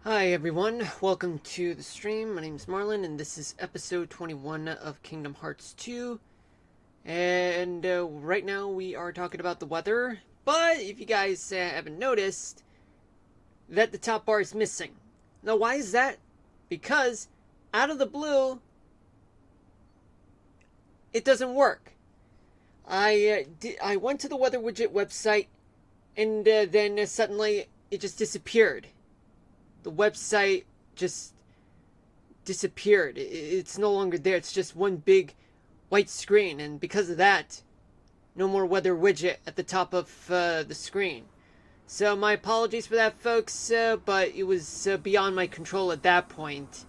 Hi everyone, welcome to the stream. My name is Marlon and this is episode 21 of Kingdom Hearts 2. And right now we are talking about the weather, but if you guys haven't noticed, that the top bar is missing. Now why is that? Because out of the blue, it doesn't work. I went to the weather widget website and then suddenly it just disappeared. The website just disappeared. It's no longer there. It's just one big white screen, and because of that, no more weather widget at the top of the screen. So my apologies for that, folks, but it was beyond my control at that point.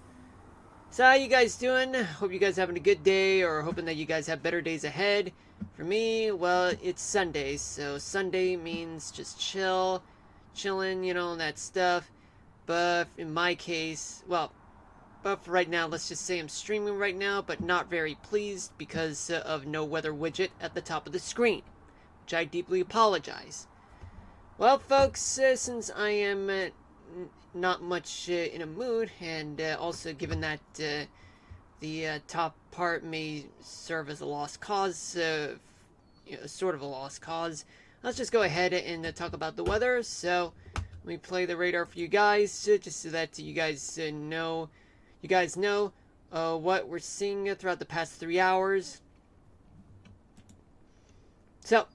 So how you guys doing? Hope you guys having a good day, or hoping that you guys have better days ahead. For me, well, it's Sunday, so Sunday means just chilling, that stuff. But in my case, but for right now, let's just say I'm streaming right now, but not very pleased because of no weather widget at the top of the screen, which I deeply apologize. Well, folks, since I am not much in a mood, and also given that the top part may serve as a lost cause, sort of a lost cause, let's just go ahead and talk about the weather. So let me play the radar for you guys, just so that you guys know. What we're seeing throughout the past 3 hours. So,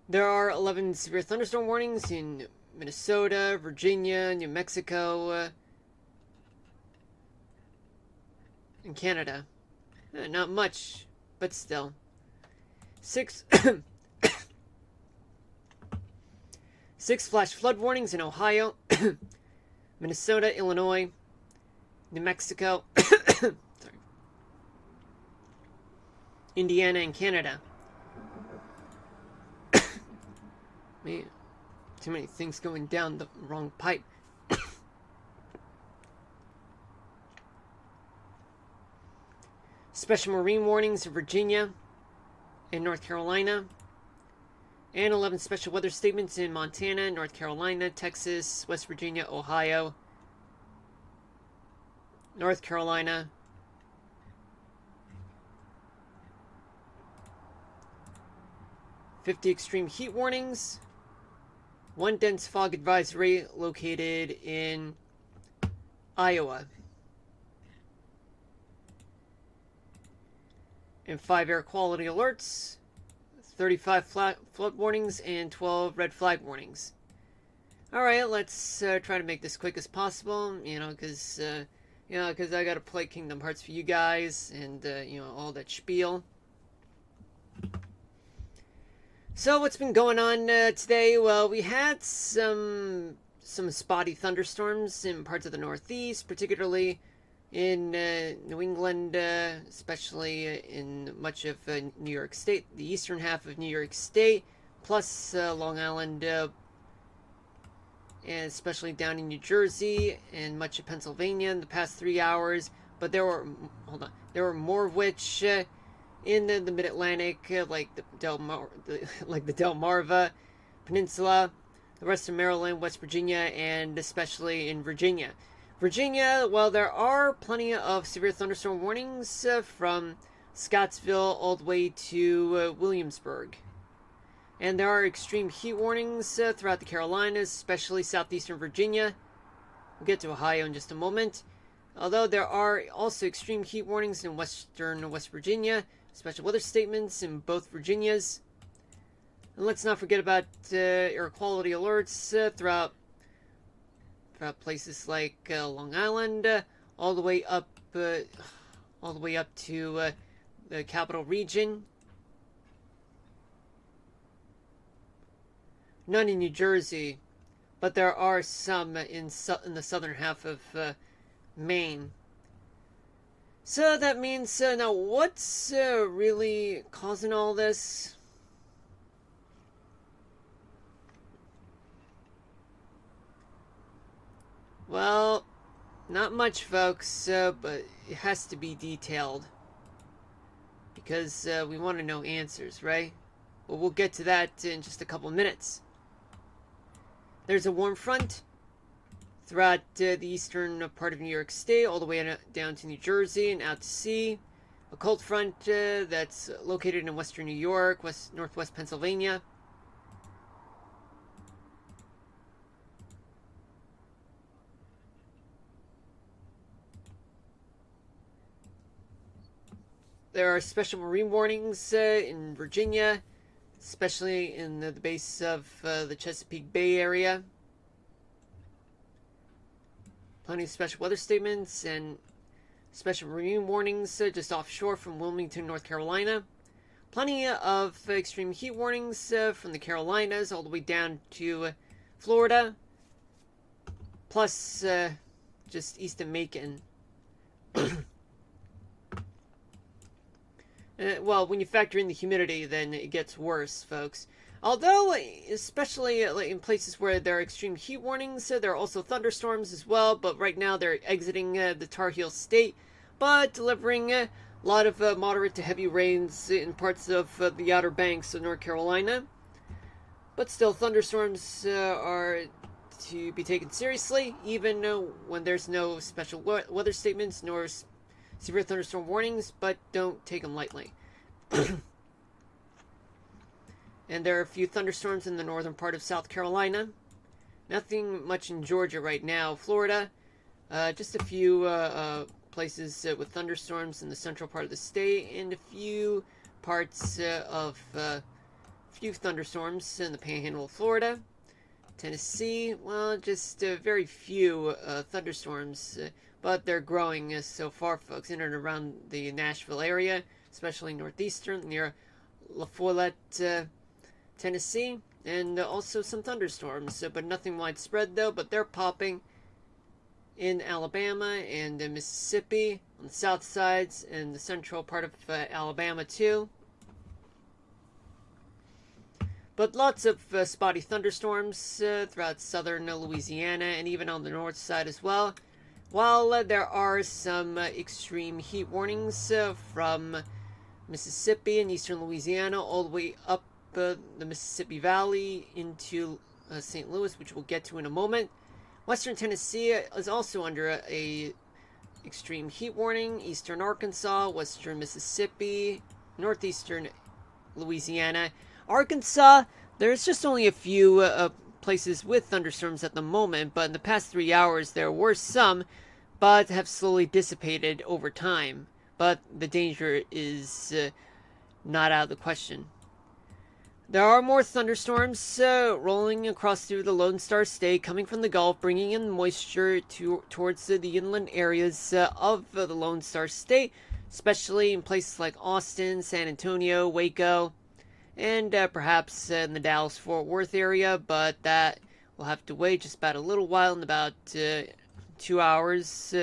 there are 11 severe thunderstorm warnings in Minnesota, Virginia, New Mexico, and Canada. Not much, but still. 6 flash flood warnings in Ohio, Minnesota, Illinois, New Mexico, sorry, Indiana, and Canada. Man, too many things going down the wrong pipe. Special marine warnings in Virginia and North Carolina. And 11 special weather statements in Montana, North Carolina, Texas, West Virginia, Ohio, North Carolina, .50 extreme heat warnings, 1 dense fog advisory located in Iowa, and 5 air quality alerts, 35 flood warnings, and 12 red flag warnings. Alright, let's try to make this quick as possible, because I gotta play Kingdom Hearts for you guys, and, all that spiel. So, what's been going on today? Well, we had some spotty thunderstorms in parts of the Northeast, particularly in New England, especially in much of New York State, the eastern half of New York State, plus Long Island, and especially down in New Jersey and much of Pennsylvania in the past 3 hours. But there were more of which in the Mid-Atlantic, like the Delmarva Peninsula, the rest of Maryland, West Virginia, and especially in Virginia. Virginia, well, there are plenty of severe thunderstorm warnings from Scottsville all the way to Williamsburg. And there are extreme heat warnings throughout the Carolinas, especially southeastern Virginia. We'll get to Ohio in just a moment. Although there are also extreme heat warnings in western West Virginia, special weather statements in both Virginias. And let's not forget about air quality alerts throughout places like Long Island, all the way up to the capital region. None in New Jersey, but there are some in the southern half of Maine. So that means, now what's really causing all this? Well, not much, folks, but it has to be detailed. Because we want to know answers, right? Well, we'll get to that in just a couple minutes. There's a warm front throughout the eastern part of New York State, all the way down to New Jersey and out to sea. A cold front that's located in western New York, northwest Pennsylvania. There are special marine warnings in Virginia, especially in the base of the Chesapeake Bay area. Plenty of special weather statements and special marine warnings just offshore from Wilmington, North Carolina. Plenty of extreme heat warnings from the Carolinas all the way down to Florida. Plus, just east of Macon. Well, when you factor in the humidity, then it gets worse, folks. Although, especially in places where there are extreme heat warnings, there are also thunderstorms as well. But right now they're exiting the Tar Heel State, but delivering a lot of moderate to heavy rains in parts of the Outer Banks of North Carolina. But still, thunderstorms are to be taken seriously, even when there's no special weather statements nor severe thunderstorm warnings, but don't take them lightly. And there are a few thunderstorms in the northern part of South Carolina. Nothing much in Georgia right now. Florida, just a few places with thunderstorms in the central part of the state, and a few parts of few thunderstorms in the panhandle of Florida. Tennessee, well, just very few thunderstorms, but they're growing so far, folks, in and around the Nashville area, especially northeastern, near La Follette, Tennessee, and also some thunderstorms, but nothing widespread though, but they're popping in Alabama and Mississippi, on the south sides, and the central part of Alabama too. But lots of spotty thunderstorms throughout southern Louisiana and even on the north side as well. While there are some extreme heat warnings from Mississippi and eastern Louisiana all the way up the Mississippi Valley into St. Louis, which we'll get to in a moment. Western Tennessee is also under a extreme heat warning. Eastern Arkansas, western Mississippi, northeastern Louisiana. Arkansas, there's just only a few places with thunderstorms at the moment, but in the past 3 hours there were some, but have slowly dissipated over time. But the danger is not out of the question. There are more thunderstorms rolling across through the Lone Star State, coming from the Gulf, bringing in moisture towards the inland areas of the Lone Star State, especially in places like Austin, San Antonio, Waco, and perhaps in the Dallas-Fort Worth area, but that will have to wait just about a little while, in about 2 hours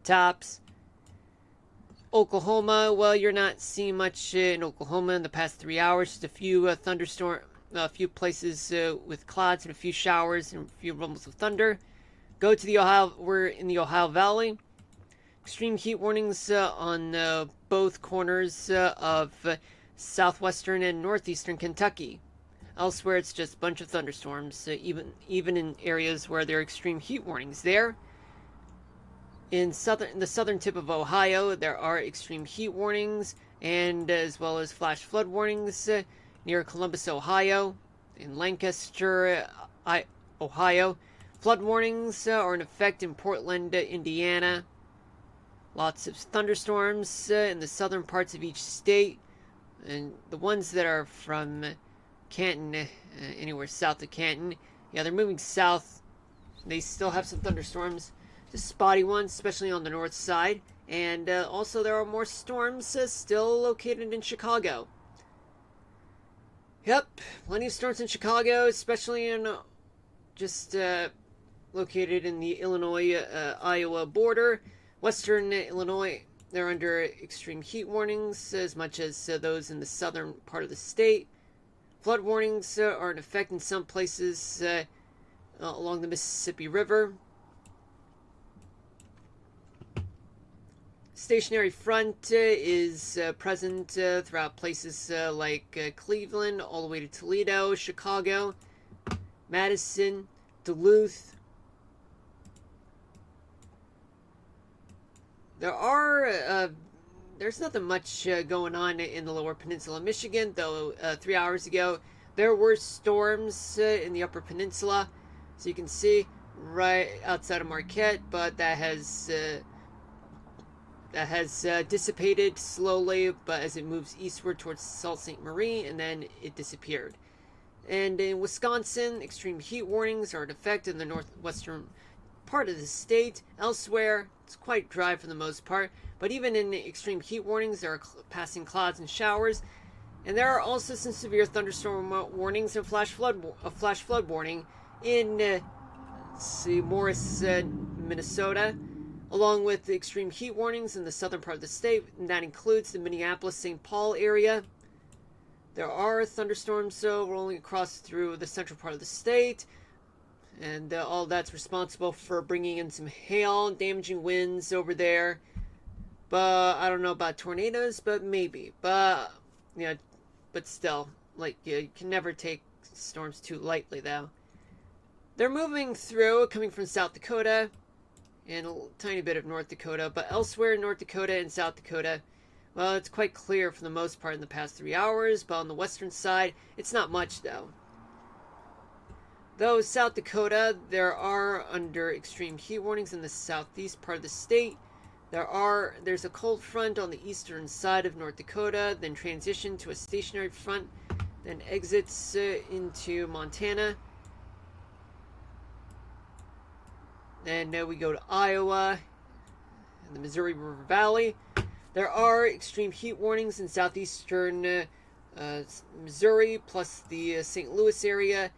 tops. Oklahoma, well, you're not seeing much in Oklahoma in the past 3 hours. Just a few a few places with clouds and a few showers and a few rumbles of thunder. Go to the Ohio, we're in the Ohio Valley. Extreme heat warnings on both corners of southwestern and northeastern Kentucky. Elsewhere, it's just a bunch of thunderstorms, even in areas where there are extreme heat warnings there. In the southern tip of Ohio, there are extreme heat warnings, and as well as flash flood warnings near Columbus, Ohio. In Lancaster, Ohio, flood warnings are in effect in Portland, Indiana. Lots of thunderstorms in the southern parts of each state, and the ones that are from Canton, anywhere south of Canton, yeah, they're moving south. They still have some thunderstorms. Just spotty ones, especially on the north side. And also there are more storms still located in Chicago. Yep, plenty of storms in Chicago, especially in just located in the Illinois-Iowa border. Western Illinois, they're under extreme heat warnings, as much as those in the southern part of the state. Flood warnings are in effect in some places along the Mississippi River. Stationary front is present throughout places like Cleveland, all the way to Toledo, Chicago, Madison, Duluth, There's nothing much going on in the lower peninsula of Michigan, though 3 hours ago there were storms in the upper peninsula, so you can see right outside of Marquette, but that has dissipated slowly, but as it moves eastward towards Sault Ste. Marie, and then it disappeared. And in Wisconsin, extreme heat warnings are in effect in the northwestern part of the state. Elsewhere, it's quite dry for the most part, but even in extreme heat warnings, there are passing clouds and showers. And there are also some severe thunderstorm warnings and flash flood warning in Morris, Minnesota, along with the extreme heat warnings in the southern part of the state, and that includes the Minneapolis-St. Paul area. There are thunderstorms rolling across through the central part of the state, and all that's responsible for bringing in some hail and damaging winds over there. But I don't know about tornadoes, but maybe. But yeah, but still, like, you can never take storms too lightly, though. They're moving through, coming from South Dakota and a tiny bit of North Dakota, but elsewhere in North Dakota and South Dakota, well, it's quite clear for the most part in the past 3 hours, but on the western side, it's not much, though. Though South Dakota, there are under extreme heat warnings in the southeast part of the state. There's a cold front on the eastern side of North Dakota, then transition to a stationary front, then exits into Montana. Then we go to Iowa and the Missouri River Valley. There are extreme heat warnings in southeastern Missouri, plus the St. Louis area,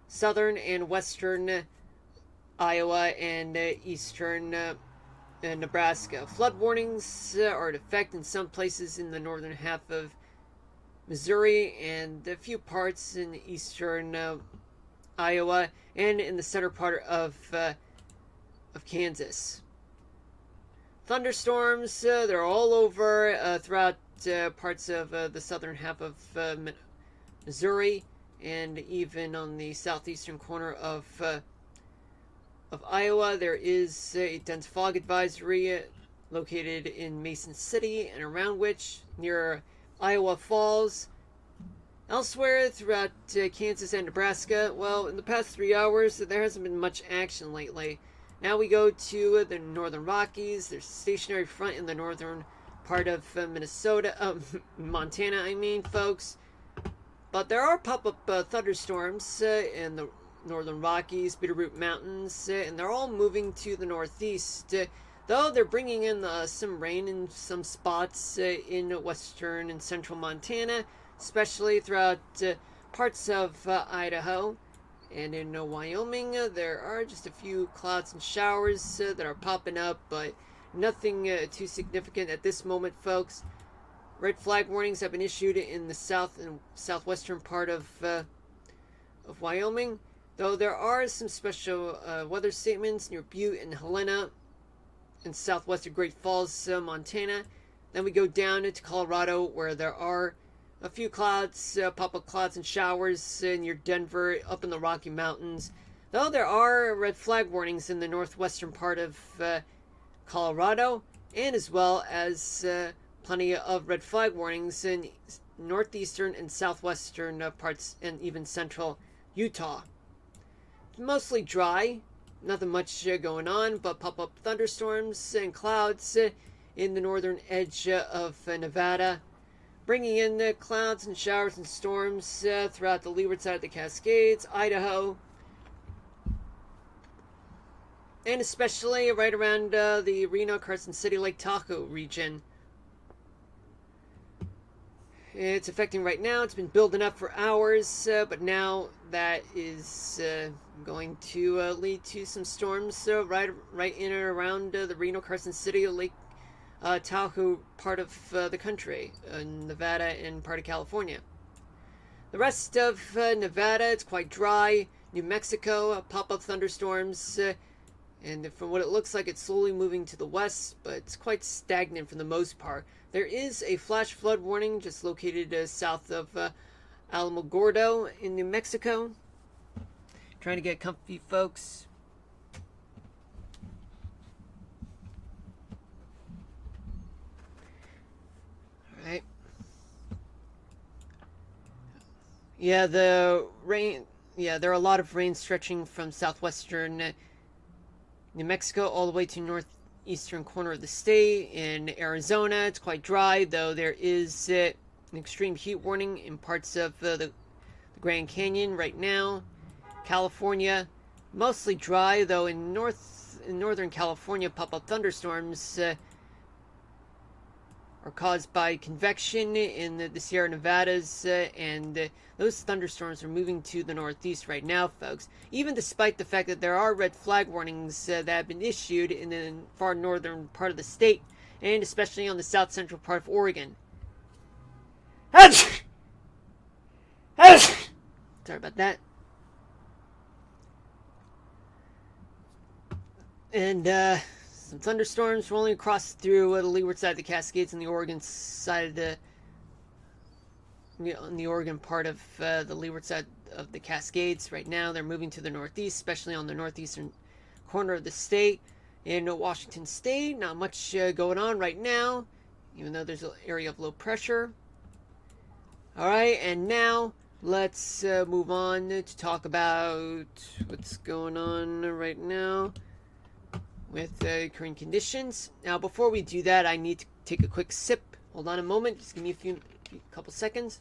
southern and western Iowa, and eastern Nebraska. Flood warnings are in effect in some places in the northern half of Missouri and a few parts in eastern Iowa and in the center part of Kansas. Thunderstorms, they're all over throughout parts of the southern half of Missouri, and even on the southeastern corner of Iowa. There is a dense fog advisory located in Mason City and around which, near Iowa Falls. Elsewhere throughout Kansas and Nebraska, well, in the past 3 hours, there hasn't been much action lately. Now we go to the Northern Rockies. There's a stationary front in the northern part of Montana, folks. But there are pop-up thunderstorms in the Northern Rockies, Bitterroot Mountains, and they're all moving to the northeast. Though they're bringing in some rain in some spots in western and central Montana, especially throughout parts of Idaho. And in Wyoming, there are just a few clouds and showers that are popping up, but nothing too significant at this moment, folks. Red flag warnings have been issued in the south and southwestern part of Wyoming, though there are some special weather statements near Butte and Helena in southwestern Great Falls, Montana. Then we go down into Colorado, where there are a few clouds, pop-up clouds and showers near Denver, up in the Rocky Mountains. Though there are red flag warnings in the northwestern part of Colorado, and as well as plenty of red flag warnings in northeastern and southwestern parts, and even central Utah. It's mostly dry, nothing much going on, but pop-up thunderstorms and clouds in the northern edge of Nevada, bringing in clouds and showers and storms throughout the leeward side of the Cascades, Idaho, and especially right around the Reno, Carson City, Lake Tahoe region. It's affecting right now. It's been building up for hours, but now that is going to lead to some storms right in and around the Reno, Carson City, Lake Tahoe part of the country, Nevada and part of California. The rest of Nevada, it's quite dry. New Mexico, pop-up thunderstorms, and from what it looks like, it's slowly moving to the west, but it's quite stagnant for the most part. There is a flash flood warning just located south of Alamogordo in New Mexico. Trying to get comfy, folks. Right. Yeah, the rain. Yeah, there are a lot of rain stretching from southwestern New Mexico all the way to northeastern corner of the state. In Arizona, it's quite dry, though there is an extreme heat warning in parts of the Grand Canyon right now. California, mostly dry, though in northern California, pop-up thunderstorms are caused by convection in the Sierra Nevadas, and those thunderstorms are moving to the northeast right now, folks. Even despite the fact that there are red flag warnings that have been issued in the far northern part of the state, and especially on the south central part of Oregon. Sorry about that. And some thunderstorms rolling across through the leeward side of the Cascades and the Oregon side of on the Oregon part of the leeward side of the Cascades. Right now, they're moving to the northeast, especially on the northeastern corner of the state. In Washington State, not much going on right now, even though there's an area of low pressure. All right, and now let's move on to talk about what's going on right now with current conditions. Now, before we do that, I need to take a quick sip. Hold on a moment. Just give me a couple seconds.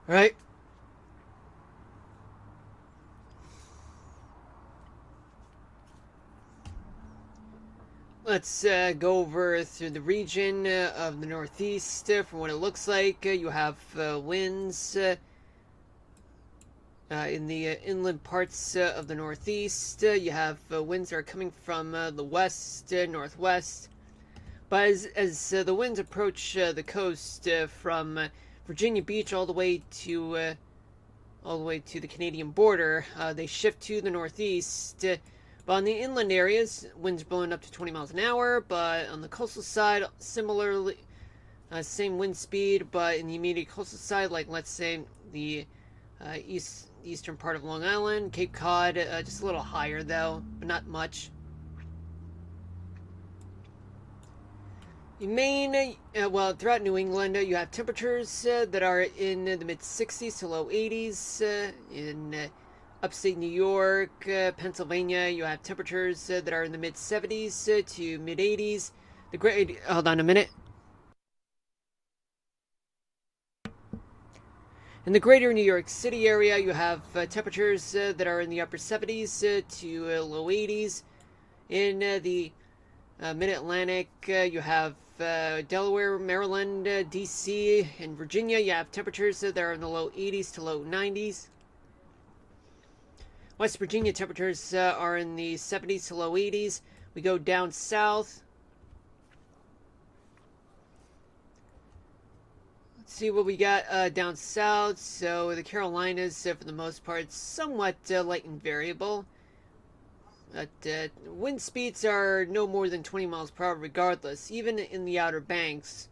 All right. Let's go over through the region of the Northeast. From what it looks like, you have winds in the inland parts of the Northeast. You have winds that are coming from the west, northwest. But as the winds approach the coast from Virginia Beach all the way to the Canadian border, they shift to the northeast. But on the inland areas, winds blowing up to 20 miles an hour. But on the coastal side, similarly, same wind speed. But in the immediate coastal side, like let's say the eastern part of Long Island, Cape Cod, just a little higher though, but not much. In Maine, well, throughout New England, you have temperatures that are in the mid 60s to low 80s. In upstate New York, Pennsylvania, you have temperatures that are in the mid 70s to mid 80s. Hold on a minute. In the greater New York City area, you have temperatures that are in the upper 70s to low 80s. In the mid Atlantic, you have Delaware, Maryland, DC, and Virginia. You have temperatures that are in the low 80s to low 90s. West Virginia temperatures are in the 70s to low 80s. We go down south. Let's see what we got down south. So the Carolinas, for the most part, somewhat light and variable. But wind speeds are no more than 20 miles per hour regardless, even in the Outer Banks.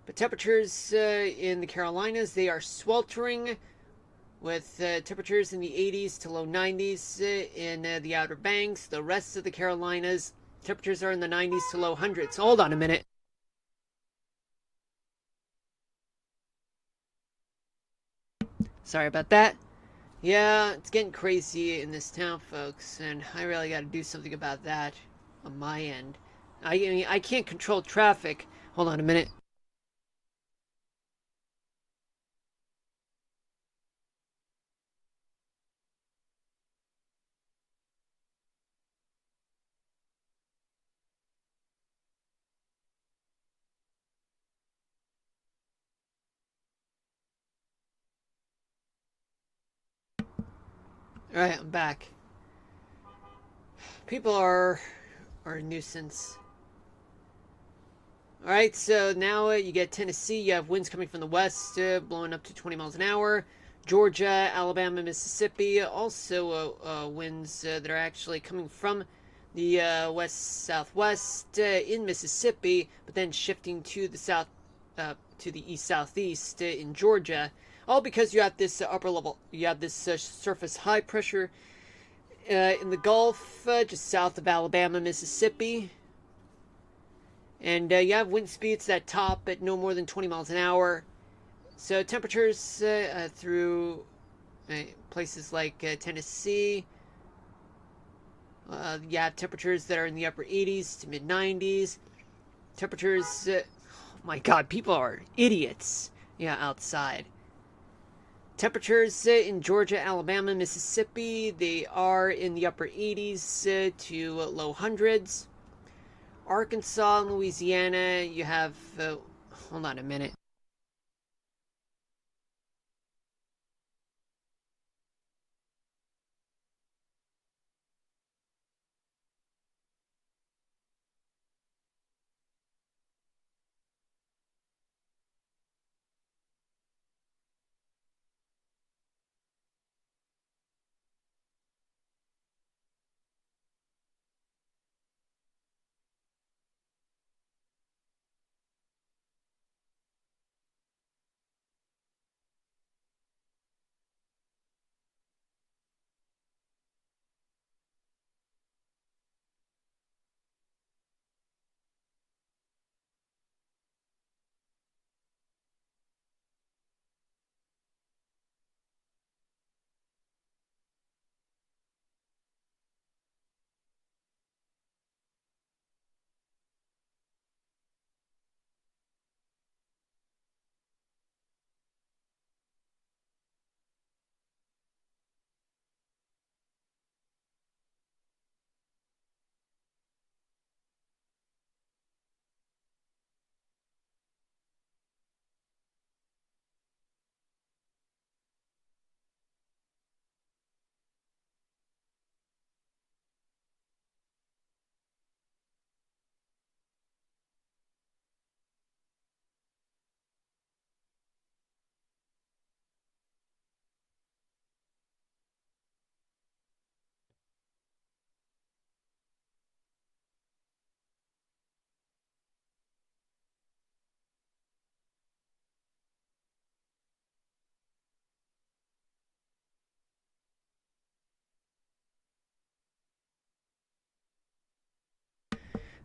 But temperatures in the Carolinas, they are sweltering with temperatures in the 80s to low 90s in the Outer Banks. The rest of the Carolinas, temperatures are in the 90s to low hundreds. Hold on a minute. Sorry about that. Yeah, it's getting crazy in this town, folks, and I really got to do something about that on my end. I mean, I can't control traffic. Hold on a minute. All right, I'm back. People are a nuisance. All right, so now you get Tennessee. You have winds coming from the west, blowing up to 20 miles an hour. Georgia, Alabama, Mississippi, also winds that are actually coming from the west southwest in Mississippi, but then shifting to the south, to the east southeast in Georgia. All because you have this upper level, you have this surface high pressure in the Gulf, just south of Alabama, Mississippi. And you have wind speeds that top at no more than 20 miles an hour. So temperatures through places like Tennessee, you have temperatures that are in the upper 80s to mid 90s. Temperatures, oh my god, people are idiots. Yeah, outside. Temperatures in Georgia, Alabama, Mississippi, they are in the upper 80s to low hundreds. Arkansas and Louisiana, you have. Hold on a minute.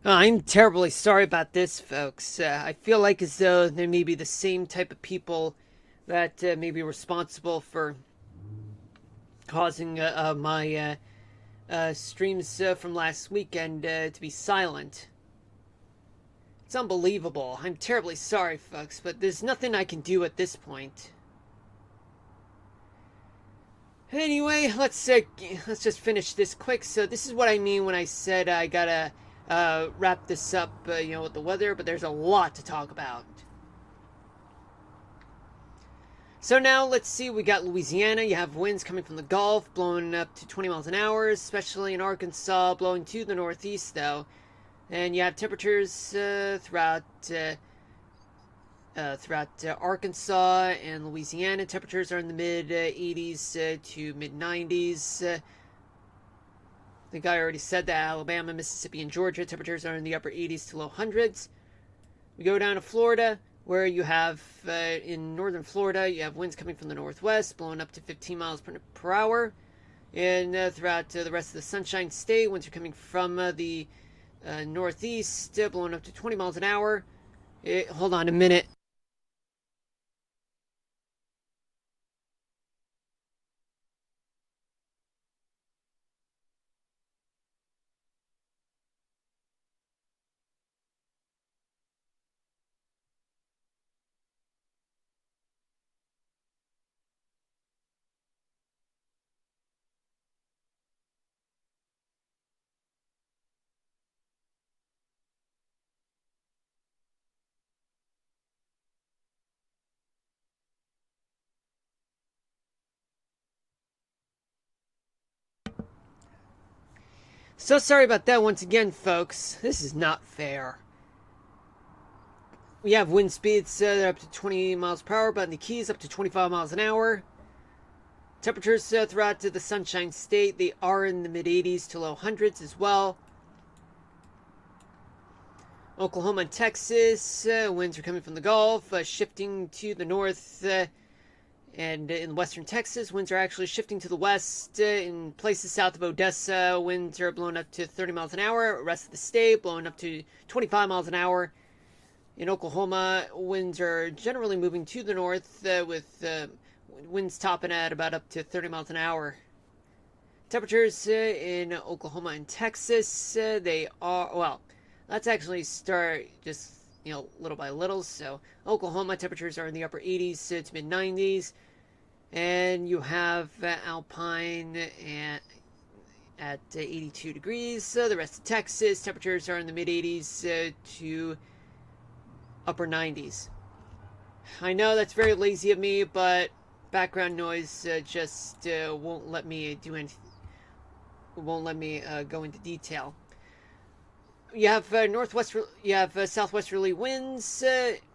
I'm terribly sorry about this, folks. I feel like as though they may be the same type of people that may be responsible for causing my streams from last weekend to be silent. It's unbelievable. I'm terribly sorry, folks, but there's nothing I can do at this point. Anyway, let's just finish this quick. So this is what I mean when I said I gotta wrap this up, with the weather. But there's a lot to talk about. So now let's see. We got Louisiana. You have winds coming from the Gulf, blowing up to 20 miles an hour, especially in Arkansas, blowing to the northeast though. And you have temperatures throughout Arkansas and Louisiana. Temperatures are in the mid 80s to mid 90s. I think I already said that. Alabama, Mississippi, and Georgia, temperatures are in the upper 80s to low hundreds. We go down to Florida, where you have, in northern Florida, you have winds coming from the northwest, blowing up to 15 miles per hour. And throughout the rest of the Sunshine State, winds are coming from the northeast, blowing up to 20 miles an hour. Hold on a minute. So sorry about that once again, folks. This is not fair. We have wind speeds that are up to 20 miles per hour, but in the Keys up to 25 miles an hour. Temperatures throughout the Sunshine State, they are in the mid 80s to low hundreds as well. Oklahoma and Texas, winds are coming from the Gulf, shifting to the north. And in western Texas, winds are actually shifting to the west. In places south of Odessa, winds are blowing up to 30 miles an hour. The rest of the state blowing up to 25 miles an hour. In Oklahoma, winds are generally moving to the north with winds topping at about up to 30 miles an hour. Temperatures in Oklahoma and Texas, they are, well, let's actually start just, little by little. So Oklahoma temperatures are in the upper 80s to mid 90s. And you have Alpine at 82 degrees. The rest of Texas temperatures are in the mid 80s to upper 90s. I know that's very lazy of me, but background noise just won't let me do anything. Won't let me go into detail. You have southwesterly winds,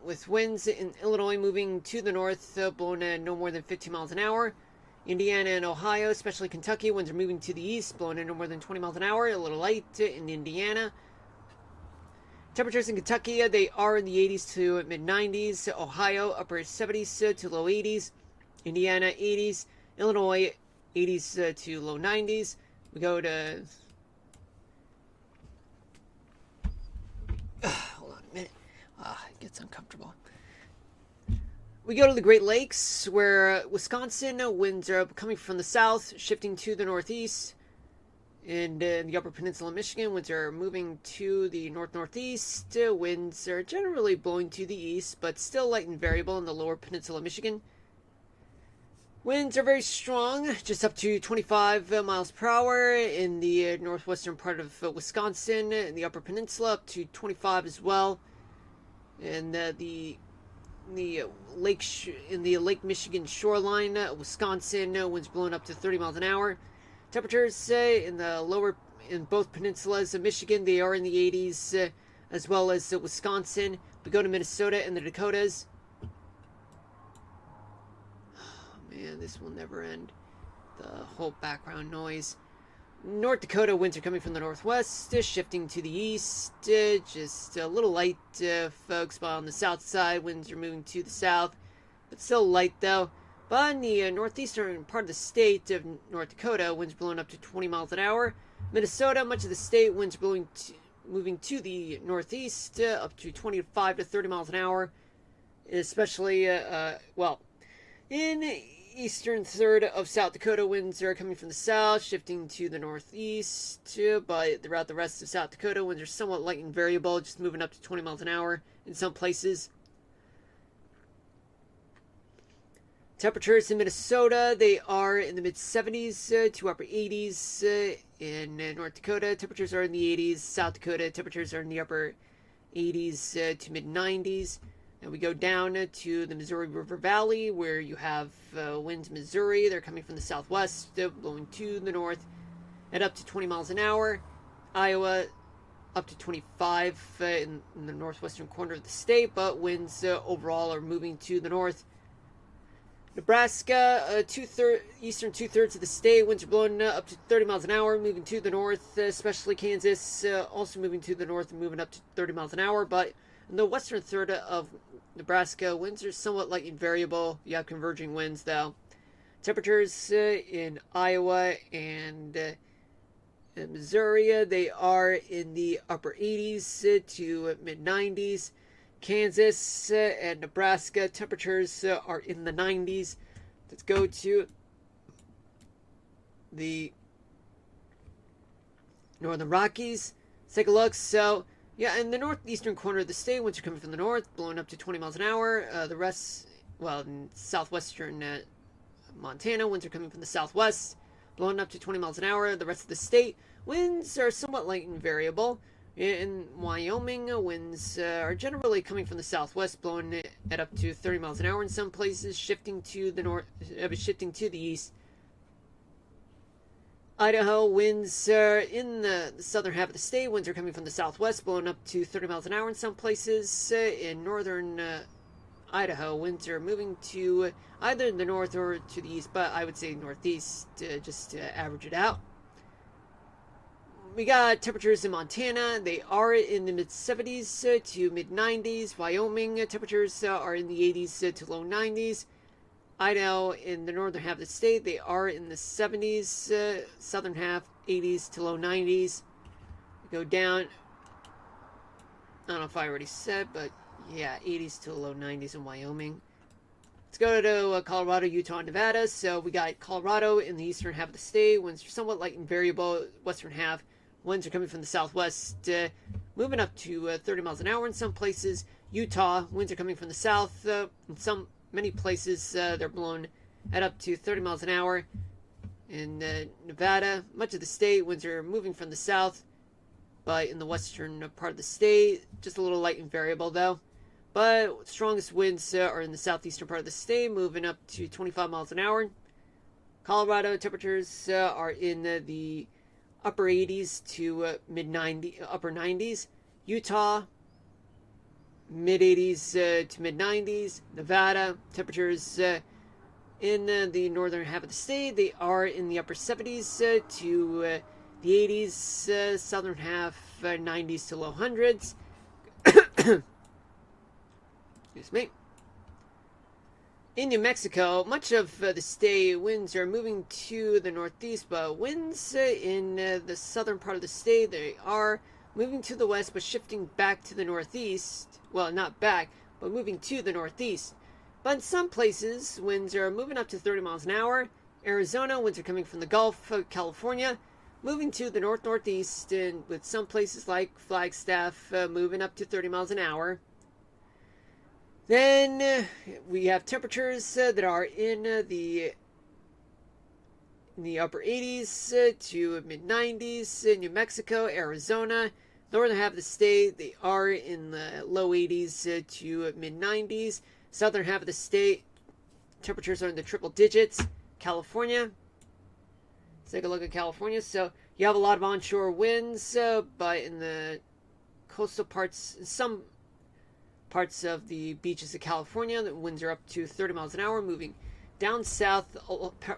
with winds in Illinois moving to the north, blowing no more than 15 miles an hour. Indiana and Ohio, especially Kentucky, winds are moving to the east, blowing no more than 20 miles an hour, a little light in Indiana. Temperatures in Kentucky, they are in the 80s to mid 90s. Ohio, upper 70s to low 80s. Indiana, 80s. Illinois, 80s to low 90s. We go to... hold on a minute. It gets uncomfortable. We go to the Great Lakes, where Wisconsin, winds are coming from the south, shifting to the northeast. And in the Upper Peninsula of Michigan, winds are moving to the north-northeast. Winds are generally blowing to the east, but still light and variable in the Lower Peninsula of Michigan. Winds are very strong, just up to 25 miles per hour in the northwestern part of Wisconsin, in the Upper Peninsula, up to 25 as well. And the Lake Michigan shoreline, Wisconsin, winds blowing up to 30 miles an hour. Temperatures in both peninsulas of Michigan, they are in the 80s, as well as Wisconsin. We go to Minnesota and the Dakotas. Man, this will never end. The whole background noise. North Dakota, winds are coming from the northwest, shifting to the east. Just a little light, folks, while on the south side, winds are moving to the south. But still light, though. But in the northeastern part of the state of North Dakota, winds blowing up to 20 miles an hour. Minnesota, much of the state, winds moving to the northeast, up to 25 to 30 miles an hour. Especially, in eastern third of South Dakota, winds are coming from the south, shifting to the northeast, but throughout the rest of South Dakota, winds are somewhat light and variable, just moving up to 20 miles an hour in some places. Temperatures in Minnesota, they are in the mid-70s to upper 80s. In North Dakota, temperatures are in the 80s. South Dakota, temperatures are in the upper 80s to mid-90s. And we go down to the Missouri River Valley, where you have winds Missouri. They're coming from the southwest, blowing to the north at up to 20 miles an hour. Iowa, up to 25 in the northwestern corner of the state, but winds overall are moving to the north. Nebraska, eastern two-thirds of the state, winds are blowing up to 30 miles an hour, moving to the north, especially Kansas, also moving to the north and moving up to 30 miles an hour. But in the western third of Nebraska, winds are somewhat light and variable. You have converging winds, though. Temperatures in Iowa and in Missouri, they are in the upper 80s to mid-90s. Kansas and Nebraska, temperatures are in the 90s. Let's go to the Northern Rockies. Let's take a look. So, yeah, in the northeastern corner of the state, winds are coming from the north, blowing up to 20 miles an hour. The rest, in southwestern Montana, winds are coming from the southwest, blowing up to 20 miles an hour. The rest of the state, winds are somewhat light and variable. In Wyoming, winds are generally coming from the southwest, blowing at up to 30 miles an hour in some places, shifting to the north, shifting to the east. Idaho, winds in the southern half of the state. Winds are coming from the southwest, blowing up to 30 miles an hour in some places. In northern Idaho, winds are moving to either the north or to the east, but I would say northeast just to average it out. We got temperatures in Montana. They are in the mid 70s to mid 90s. Wyoming temperatures are in the 80s to low 90s. Idaho in the northern half of the state, they are in the 70s, southern half 80s to low 90s. We go down, I don't know if I already said, but yeah, 80s to low 90s in Wyoming. Let's go to Colorado, Utah, and Nevada. So we got Colorado in the eastern half of the state. Winds are somewhat light and variable. Western half, winds are coming from the southwest, moving up to 30 miles an hour in some places. Utah, winds are coming from the south. In many places, they're blown at up to 30 miles an hour. In Nevada, much of the state, winds are moving from the south, but in the western part of the state, just a little light and variable though. But strongest winds are in the southeastern part of the state, moving up to 25 miles an hour. Colorado temperatures are in the upper 80s to mid 90s, upper 90s. Utah, mid 80s to mid 90s. Nevada temperatures in the northern half of the state, they are in the upper 70s to the 80s. Southern half 90s to low hundreds. Excuse me. In New Mexico, much of the state, winds are moving to the northeast, but winds in the southern part of the state, they are moving to the west, but shifting back to the northeast. Well, not back, but moving to the northeast. But in some places, winds are moving up to 30 miles an hour. Arizona, winds are coming from the Gulf of California, moving to the north-northeast, and with some places like Flagstaff moving up to 30 miles an hour. Then we have temperatures that are in the upper 80s to mid 90s in New Mexico, Arizona. Northern half of the state, they are in the low 80s to mid 90s. Southern half of the state, temperatures are in the triple digits. California, let's take a look at California. So you have a lot of onshore winds, but in the coastal parts, some parts of the beaches of California, the winds are up to 30 miles an hour, moving down south,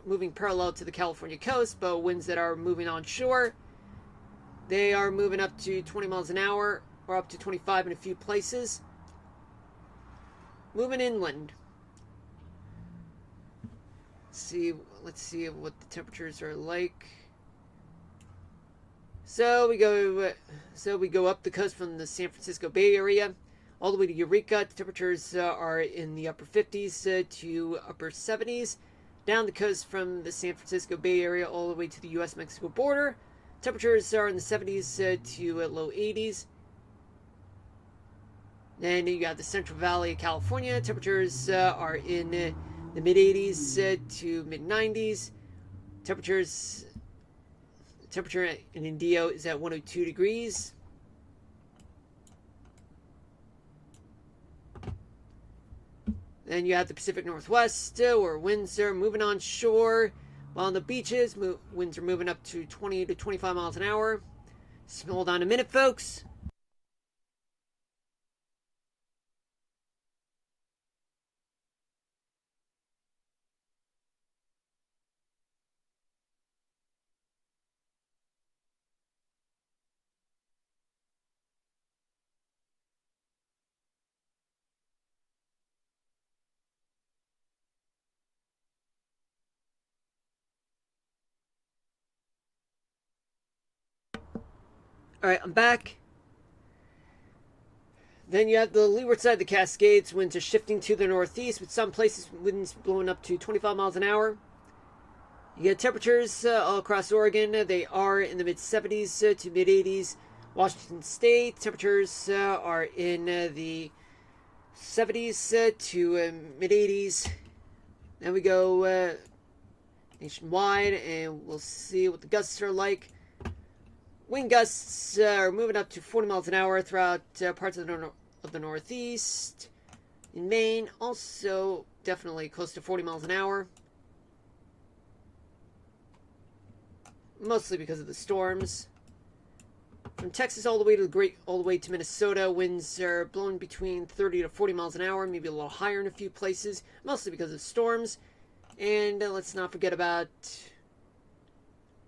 moving parallel to the California coast, but winds that are moving onshore, they are moving up to 20 miles an hour, or up to 25 in a few places. Moving inland. Let's see what the temperatures are like. So we go up the coast from the San Francisco Bay Area all the way to Eureka. The temperatures are in the upper 50s to upper 70s. Down the coast from the San Francisco Bay Area all the way to the U.S.-Mexico border, temperatures are in the 70s to low 80s. Then you got the Central Valley of California. Temperatures are in the mid 80s to mid 90s. Temperature in Indio is at 102 degrees. Then you have the Pacific Northwest, where winds are moving onshore, while on the beaches, winds are moving up to 20 to 25 miles an hour. Just hold on a minute, folks. Alright, I'm back. Then you have the leeward side of the Cascades. Winds are shifting to the northeast, with some places winds blowing up to 25 miles an hour. You get temperatures all across Oregon. They are in the mid 70s to mid 80s. Washington State, temperatures are in the 70s to mid 80s. Then we go nationwide, and we'll see what the gusts are like. Wind gusts are moving up to 40 miles an hour throughout parts of the Northeast. In Maine, also definitely close to 40 miles an hour. mostly because of the storms. From Texas all the way to Minnesota, winds are blowing between 30 to 40 miles an hour, maybe a little higher in a few places, mostly because of storms. And let's not forget about,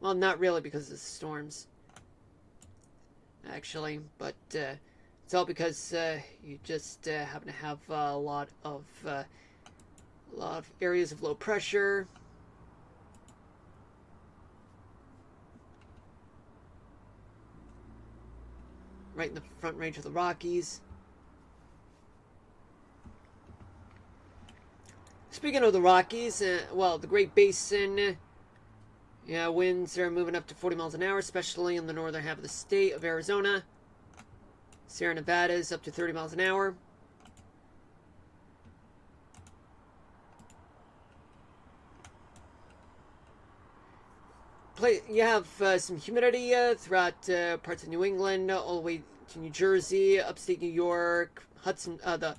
well, not really because of the storms, actually, but it's all because you just happen to have a lot of areas of low pressure. Right in the front range of the Rockies. Speaking of the Rockies, well, the Great Basin, yeah, winds are moving up to 40 miles an hour, especially in the northern half of the state of Arizona. Sierra Nevada is up to 30 miles an hour. You have some humidity throughout parts of New England, all the way to New Jersey, upstate New York, the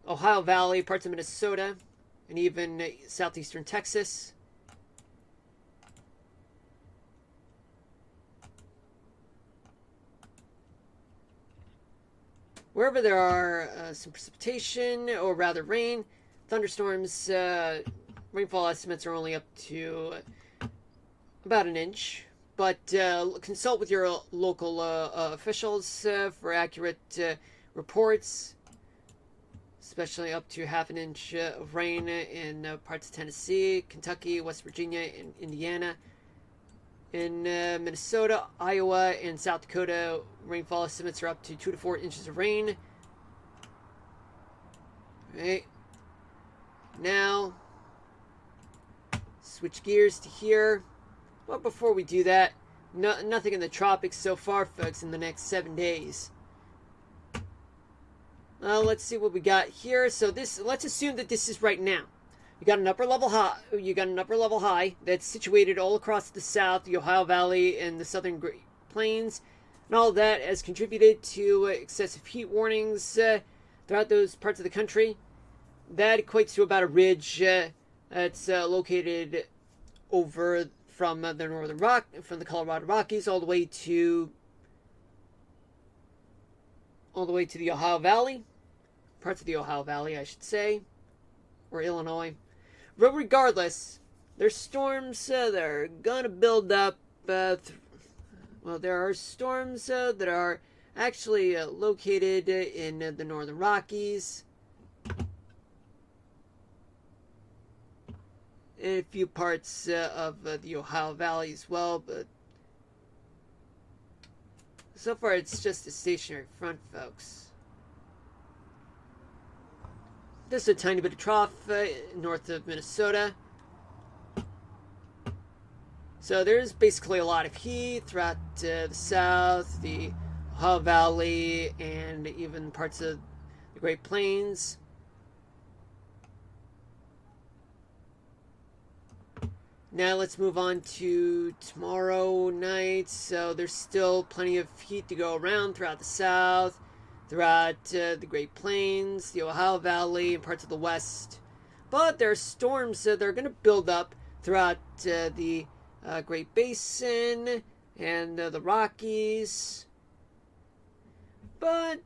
Ohio Valley, parts of Minnesota, and even southeastern Texas. Wherever there are some precipitation, or rather rain, thunderstorms, rainfall estimates are only up to about an inch, but consult with your local officials for accurate reports, especially up to half an inch of rain in parts of Tennessee, Kentucky, West Virginia, and Indiana. In Minnesota, Iowa, and South Dakota, rainfall estimates are up to 2 to 4 inches of rain. Right. Now, switch gears to here. But before we do that, nothing in the tropics so far, folks, in the next 7 days. Let's see what we got here. So let's assume that this is right now. You got an upper level high that's situated all across the south, the Ohio Valley, and the southern Great Plains, and all of that has contributed to excessive heat warnings throughout those parts of the country. That equates to about a ridge that's located over from from the Colorado Rockies all the way to the Ohio Valley, parts of the Ohio Valley, I should say, or Illinois. But regardless, there's storms that are gonna build up. Well, there are storms that are actually located in the northern Rockies, and a few parts of the Ohio Valley as well, but so far it's just a stationary front, folks. There's a tiny bit of trough north of Minnesota. So there's basically a lot of heat throughout the south, the Ohio Valley, and even parts of the Great Plains. Now let's move on to tomorrow night. So there's still plenty of heat to go around throughout the south, throughout the Great Plains, the Ohio Valley, and parts of the west. But there are storms that are going to build up throughout the Great Basin and the Rockies. But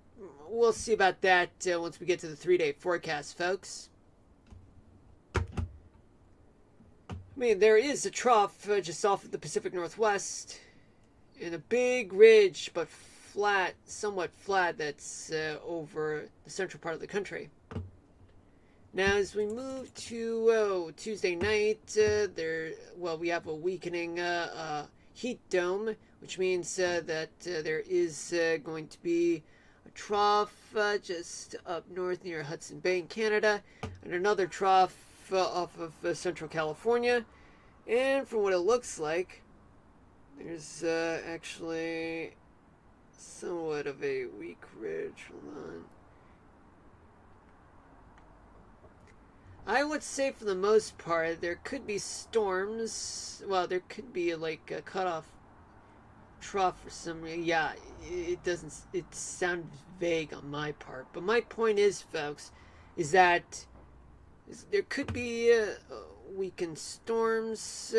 we'll see about that once we get to the 3-day forecast, folks. I mean, there is a trough just off of the Pacific Northwest, and a big ridge, but flat, somewhat flat, that's over the central part of the country. Now, as we move to Tuesday night, we have a weakening heat dome, which means that there is going to be a trough just up north near Hudson Bay in Canada, and another trough off of Central California. And from what it looks like, there's actually somewhat of a weak ridge. Hold on. I would say for the most part, there could be storms. Well, there could be like a cutoff trough for some reason. Yeah, it sounds vague on my part. But my point is, folks, is that there could be weakened storms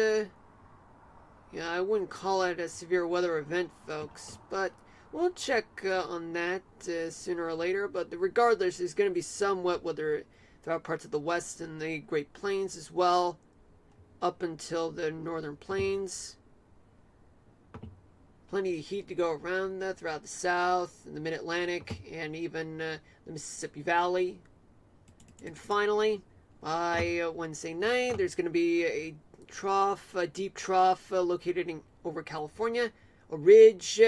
Yeah, I wouldn't call it a severe weather event, folks, but we'll check on that sooner or later. But regardless, there's going to be some wet weather throughout parts of the West and the Great Plains as well, up until the Northern Plains. Plenty of heat to go around throughout the South, and the Mid-Atlantic, and even the Mississippi Valley. And finally, by Wednesday night, there's going to be a deep trough located over California, a ridge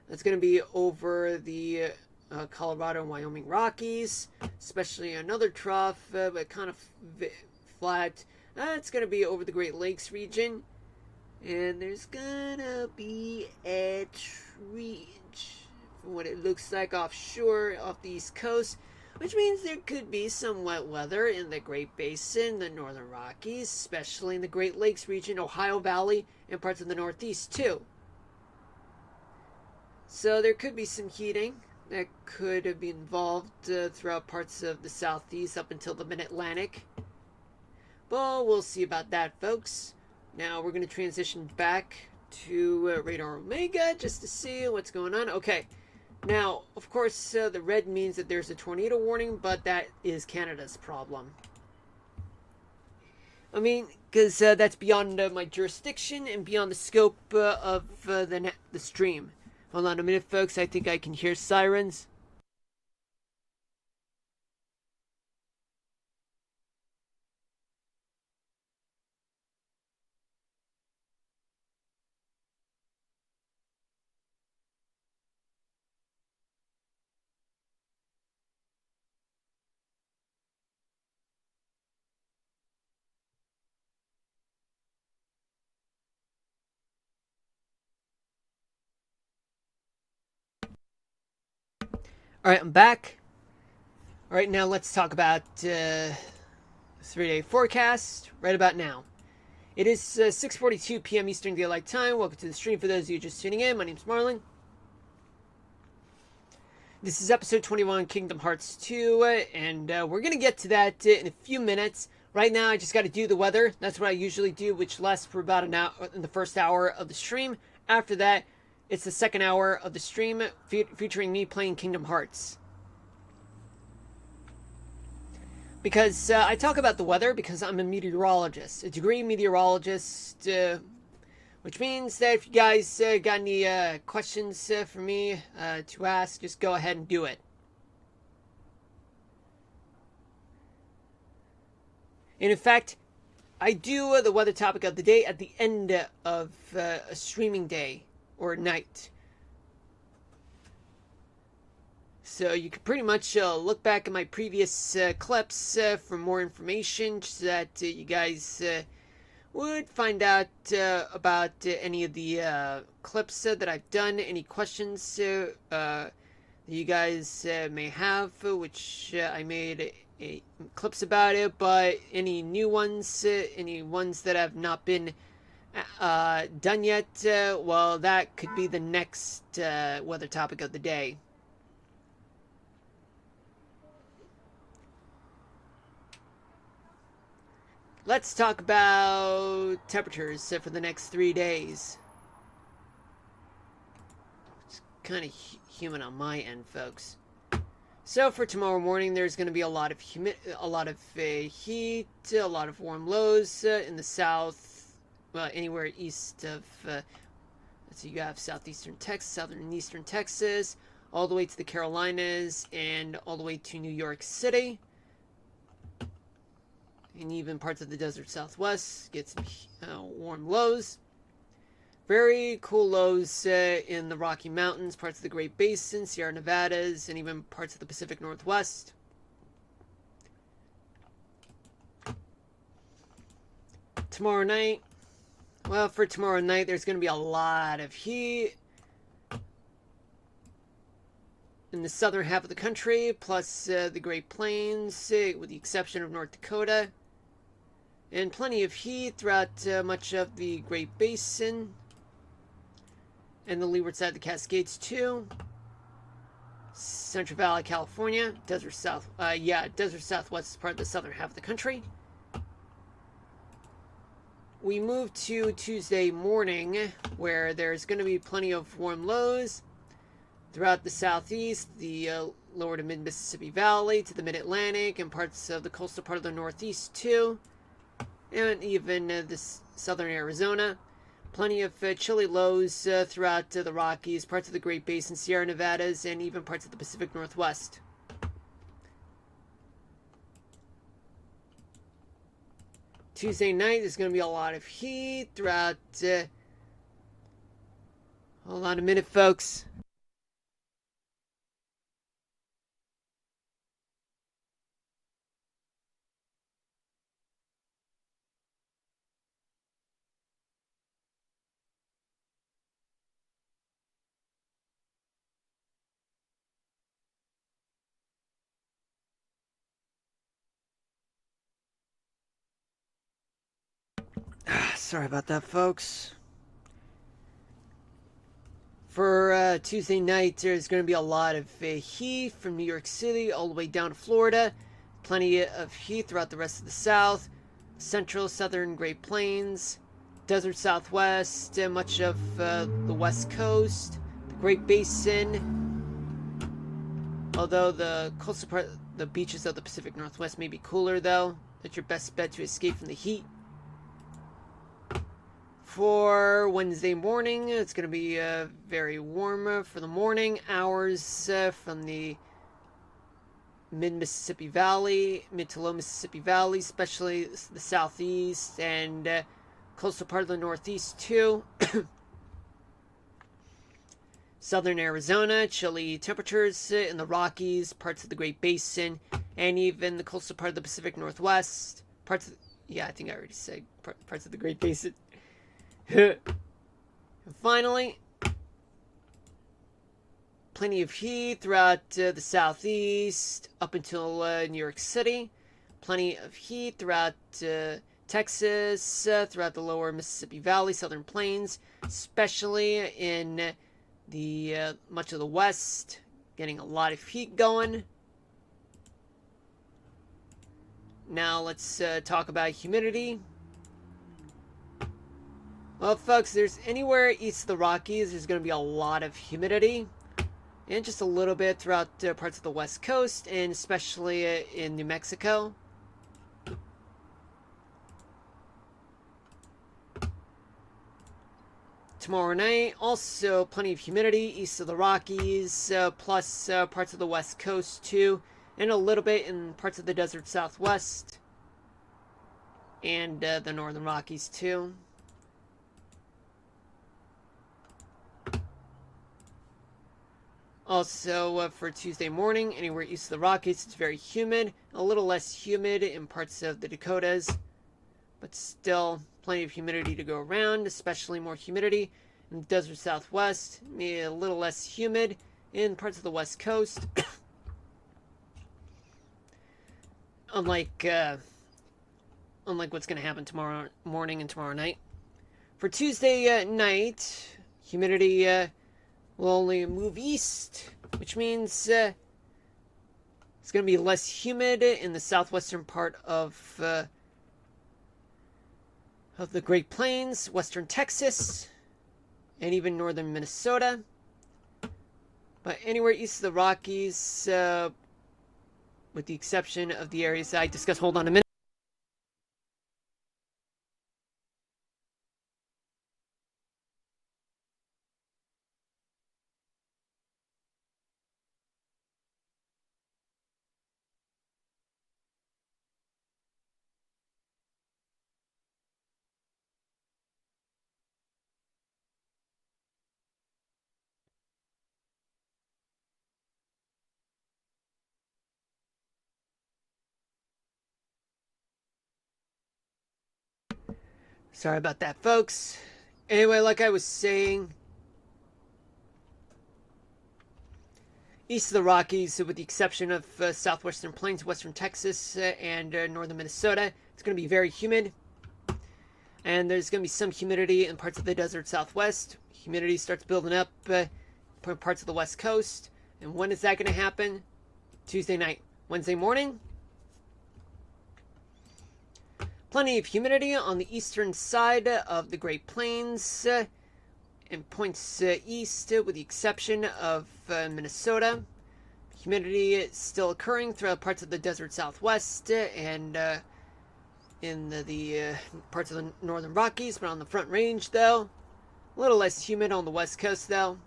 that's going to be over the Colorado and Wyoming Rockies, especially another trough, but kind of flat. It's going to be over the Great Lakes region, and there's going to be a ridge, from what it looks like offshore, off the East Coast, which means there could be some wet weather in the Great Basin, the Northern Rockies, especially in the Great Lakes region, Ohio Valley, and parts of the Northeast too. So there could be some heating that could be involved throughout parts of the Southeast up until the Mid-Atlantic. But we'll see about that, folks. Now we're going to transition back to Radar Omega just to see what's going on. Okay. Now, of course, the red means that there's a tornado warning, but that is Canada's problem. I mean, because that's beyond my jurisdiction and beyond the scope of the stream. Hold on a minute, folks. I think I can hear sirens. Alright, I'm back. Alright, now let's talk about 3-day forecast right about now. It is 6:42 p.m. Eastern Daylight Time. Welcome to the stream for those of you just tuning in. My name's Marlon. This is episode 21, Kingdom Hearts 2, and we're going to get to that in a few minutes. Right now, I just got to do the weather. That's what I usually do, which lasts for about an hour in the first hour of the stream. After that, it's the second hour of the stream featuring me playing Kingdom Hearts. Because I talk about the weather because I'm a meteorologist, a degree meteorologist, which means that if you guys got any questions for me to ask, just go ahead and do it. And in fact, I do the weather topic of the day at the end of a streaming day or night. So you can pretty much look back at my previous clips for more information so that you guys would find out about any of the clips that I've done, any questions that you guys may have, which I made clips about it, but any new ones, any ones that have not been done yet, well, that could be the next weather topic of the day. Let's talk about temperatures for the next 3 days. It's kind of humid on my end, folks. So for tomorrow morning, there's going to be a lot of heat, a lot of warm lows in the south, anywhere east of. So you have southeastern Texas, southern and eastern Texas, all the way to the Carolinas, and all the way to New York City. And even parts of the desert southwest get some warm lows. Very cool lows in the Rocky Mountains, parts of the Great Basin, Sierra Nevadas, and even parts of the Pacific Northwest. Tomorrow night, well, for tomorrow night, there's going to be a lot of heat in the southern half of the country, plus the Great Plains, with the exception of North Dakota. And plenty of heat throughout much of the Great Basin and the leeward side of the Cascades too. Central Valley, California, Desert Southwest is part of the southern half of the country. we move to Tuesday morning, where there's going to be plenty of warm lows throughout the southeast, the lower to mid Mississippi Valley, to the mid Atlantic, and parts of the coastal part of the Northeast, too, and even the southern Arizona. Plenty of chilly lows throughout the Rockies, parts of the Great Basin, Sierra Nevadas, and even parts of the Pacific Northwest. Tuesday night, there's going to be a lot of heat throughout. Hold on a minute, folks. Sorry about that, folks. For Tuesday night, there's going to be a lot of heat from New York City all the way down to Florida. Plenty of heat throughout the rest of the South, central, southern Great Plains, desert Southwest, much of the West Coast, the Great Basin. Although the coastal part, the beaches of the Pacific Northwest may be cooler, though. That's your best bet to escape from the heat. For Wednesday morning, it's going to be very warm for the morning hours from the mid-Mississippi Valley, mid to low Mississippi Valley, especially the southeast and coastal part of the northeast too. Southern Arizona, chilly temperatures in the Rockies, parts of the Great Basin, and even the coastal part of the Pacific Northwest. Parts of, yeah, I think I already said parts of the Great Basin. And finally, plenty of heat throughout the southeast up until New York City. Plenty of heat throughout Texas, throughout the lower Mississippi Valley, southern plains, especially in the much of the west, getting a lot of heat going. Now let's talk about humidity. Well, folks, there's anywhere east of the Rockies, there's going to be a lot of humidity, and just a little bit throughout parts of the West Coast, and especially in New Mexico. Tomorrow night, also plenty of humidity east of the Rockies, plus parts of the West Coast too, and a little bit in parts of the desert Southwest, and the Northern Rockies too. Also, for Tuesday morning, anywhere east of the Rockies, it's very humid. A little less humid in parts of the Dakotas, but still plenty of humidity to go around, especially more humidity in the desert Southwest. Maybe a little less humid in parts of the West Coast. unlike what's going to happen tomorrow morning and tomorrow night. For Tuesday night, humidity will only move east, which means it's going to be less humid in the southwestern part of the Great Plains, western Texas, and even northern Minnesota. But anywhere east of the Rockies, with the exception of the areas I discussed. Hold on a minute. Sorry about that, folks. Anyway, like I was saying, east of the Rockies, with the exception of southwestern plains, western Texas, and northern Minnesota, it's going to be very humid. And there's going to be some humidity in parts of the desert Southwest. Humidity starts building up in parts of the West Coast. And when is that going to happen? Tuesday night. Wednesday morning? Plenty of humidity on the eastern side of the Great Plains and points east, with the exception of Minnesota. Humidity is still occurring throughout parts of the desert southwest and in the parts of the northern Rockies, but on the Front Range, though. A little less humid on the west coast, though.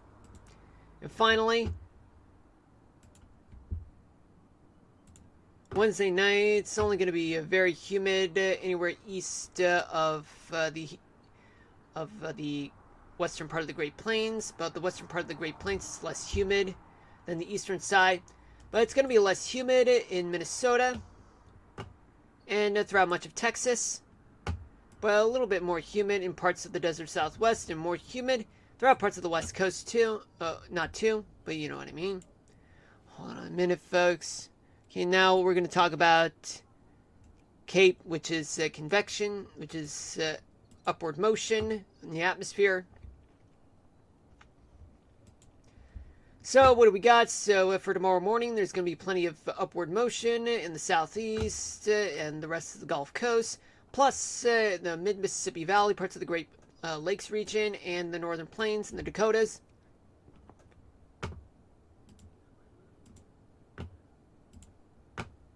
And finally, Wednesday night, it's only going to be very humid anywhere east of the western part of the Great Plains. But the western part of the Great Plains is less humid than the eastern side. But it's going to be less humid in Minnesota and throughout much of Texas. But a little bit more humid in parts of the desert southwest and more humid throughout parts of the west coast too. Not too, but you know what I mean. Hold on a minute, folks. Okay, now we're going to talk about CAPE, which is convection, which is upward motion in the atmosphere. So what do we got? So for tomorrow morning, there's going to be plenty of upward motion in the southeast and the rest of the Gulf Coast, plus the mid-Mississippi Valley, parts of the Great Lakes region, and the northern plains and the Dakotas.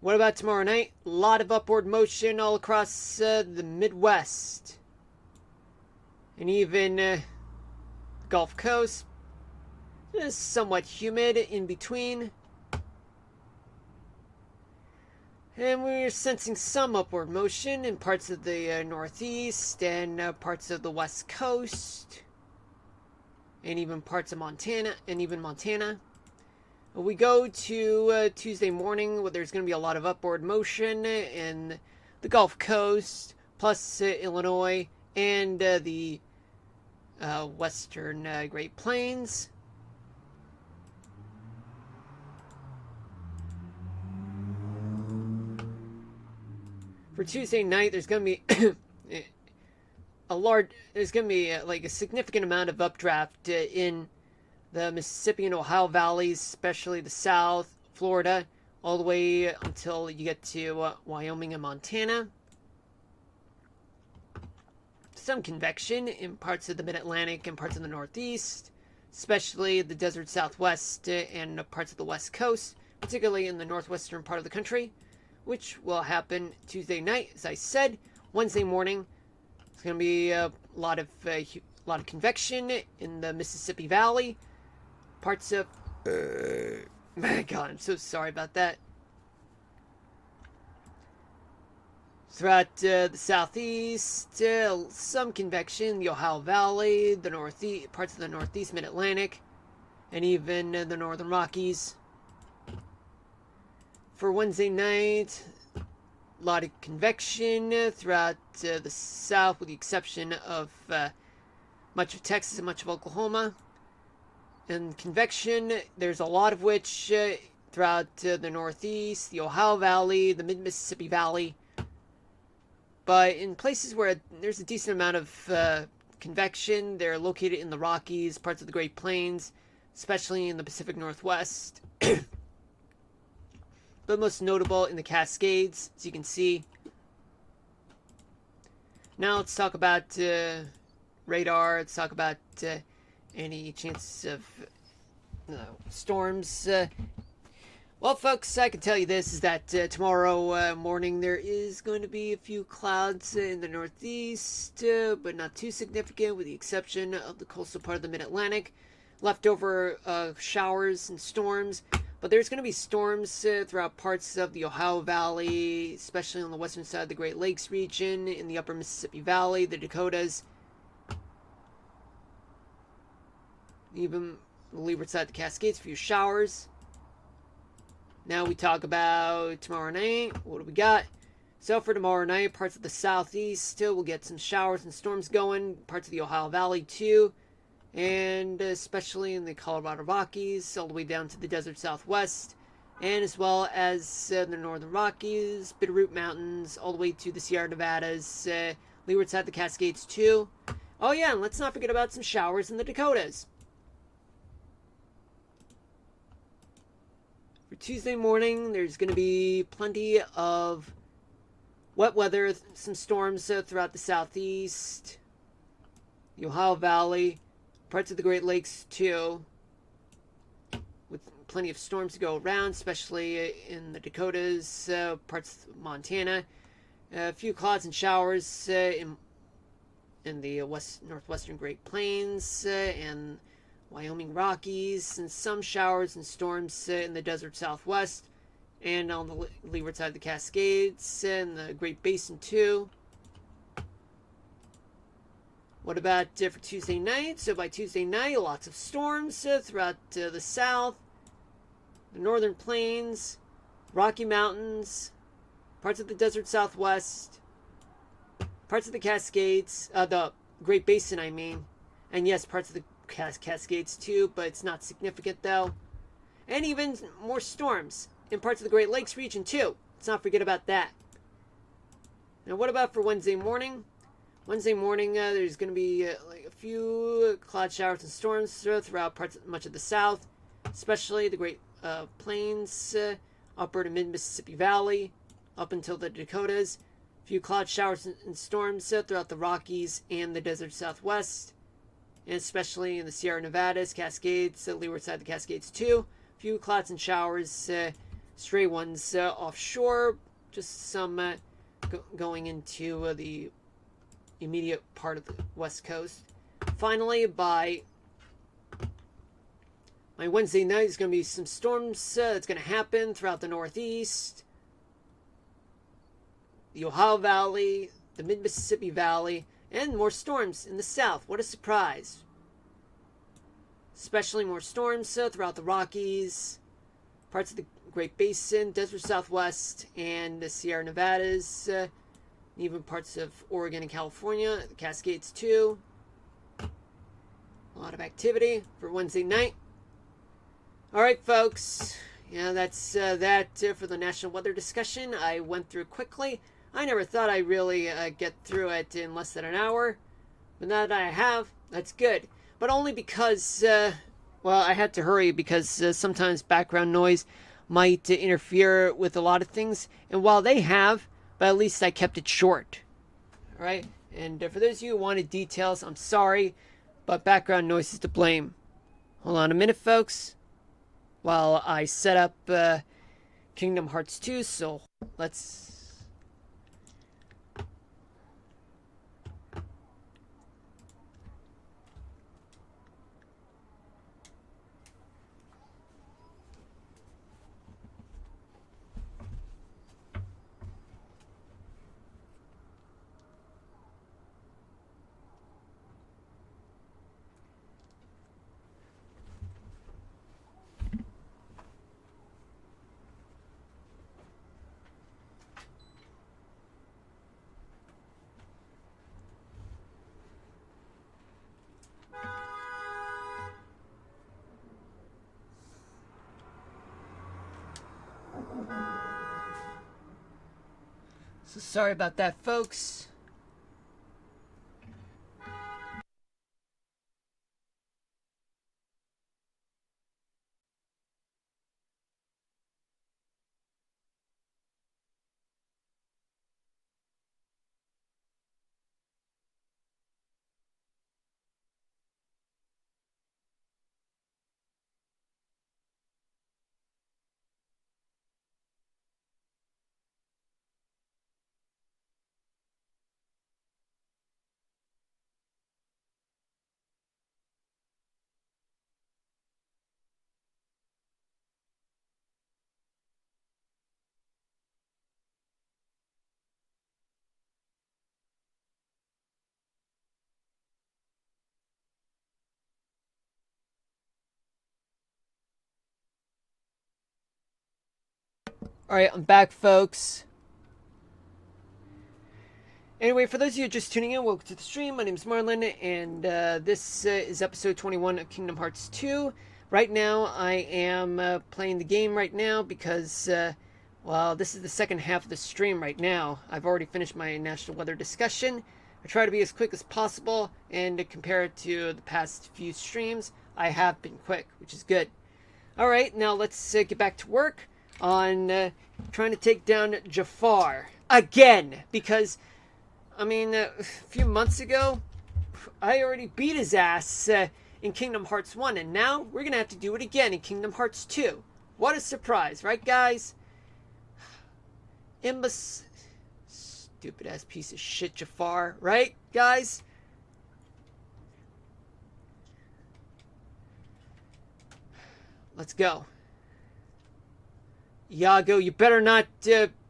What about tomorrow night? A lot of upward motion all across the Midwest. And even Gulf Coast. It's somewhat humid in between. And we're sensing some upward motion in parts of the Northeast and parts of the West Coast. And even parts of Montana. We go to Tuesday morning, where there's going to be a lot of upward motion in the Gulf Coast, plus Illinois and the western Great Plains. For Tuesday night, there's going to be like a significant amount of updraft in the Mississippi and Ohio valleys, especially the South, Florida, all the way until you get to Wyoming and Montana. Some convection in parts of the Mid-Atlantic and parts of the Northeast, especially the desert Southwest and parts of the West Coast, particularly in the northwestern part of the country, which will happen Tuesday night, as I said. Wednesday morning, it's going to be a lot of convection in the Mississippi Valley. Parts of... my God, I'm so sorry about that. Throughout the southeast, some convection, the Ohio Valley, the northeast, parts of the northeast mid-Atlantic, and even the northern Rockies. For Wednesday night, a lot of convection throughout the south, with the exception of much of Texas and much of Oklahoma. And convection, there's a lot of which throughout the Northeast, the Ohio Valley, the Mid-Mississippi Valley. But in places where there's a decent amount of convection, they're located in the Rockies, parts of the Great Plains, especially in the Pacific Northwest. But most notable in the Cascades, as you can see. Now let's talk about radar. Let's talk about any chances of storms. Well, folks, I can tell you this, is that tomorrow morning there is going to be a few clouds in the northeast, but not too significant, with the exception of the coastal part of the Mid-Atlantic. Leftover showers and storms. But there's going to be storms throughout parts of the Ohio Valley, especially on the western side of the Great Lakes region, in the upper Mississippi Valley, the Dakotas, even the leeward side of the Cascades, a few showers. Now we talk about tomorrow night. What do we got? So for tomorrow night, parts of the southeast still will get some showers and storms going. Parts of the Ohio Valley too. And especially in the Colorado Rockies, all the way down to the desert southwest, and as well as the northern Rockies, Bitterroot Mountains, all the way to the Sierra Nevadas, leeward side of the Cascades too. Oh yeah, and let's not forget about some showers in the Dakotas. For Tuesday morning, there's going to be plenty of Wet weather, some storms throughout the southeast, the Ohio Valley, parts of the Great Lakes too, with plenty of storms to go around, especially in the Dakotas, parts of Montana. A few clouds and showers in the northwestern Great Plains and Wyoming Rockies, and some showers and storms in the desert southwest and on the leeward side of the Cascades and the Great Basin too. What about for Tuesday night? So by Tuesday night, lots of storms throughout the south, the northern plains, Rocky Mountains, parts of the desert southwest, parts of the Cascades, the Great Basin, I mean. And yes, parts of the Cascades too, but it's not significant though. And even more storms in parts of the Great Lakes region too. Let's not forget about that. Now, what about for Wednesday morning? Wednesday morning, there's going to be like a few cloud showers and storms throughout much of the south, especially the Great Plains, upper to mid-Mississippi Valley, up until the Dakotas. A few cloud showers and storms throughout the Rockies and the desert southwest, and especially in the Sierra Nevadas, Cascades, leeward side of the Cascades too. A few clouds and showers, stray ones offshore, just some going into the immediate part of the west coast. Finally, by my Wednesday night, there's going to be some storms that's going to happen throughout the northeast, the Ohio Valley, the mid-Mississippi Valley, and more storms in the south. What a surprise. Especially more storms throughout the Rockies, parts of the Great Basin, desert southwest, and the Sierra Nevadas, even parts of Oregon and California, the Cascades too. A lot of activity for Wednesday night. Alright, folks. Yeah, that's that for the national weather discussion. I went through quickly. I never thought I'd really get through it in less than an hour. But now that I have, that's good. But only because, well, I had to hurry because sometimes background noise might interfere with a lot of things. And while they have, but at least I kept it short. Alright? And for those of you who wanted details, I'm sorry, but background noise is to blame. Hold on a minute, folks, while I set up Kingdom Hearts 2, so let's... So sorry about that, folks. Alright, I'm back, folks. Anyway, for those of you just tuning in, welcome to the stream. My name is Marlon, and this is episode 21 of Kingdom Hearts 2. Right now, I am playing the game right now because, well, this is the second half of the stream right now. I've already finished my national weather discussion. I try to be as quick as possible, and to compare it to the past few streams, I have been quick, which is good. Alright, now let's get back to work on trying to take down Jafar. again. Because, I mean, a few months ago, I already beat his ass in Kingdom Hearts 1, and now we're gonna have to do it again in Kingdom Hearts 2. What a surprise, right, guys? Stupid ass piece of shit, Jafar, right, guys? Let's go. Iago, you better not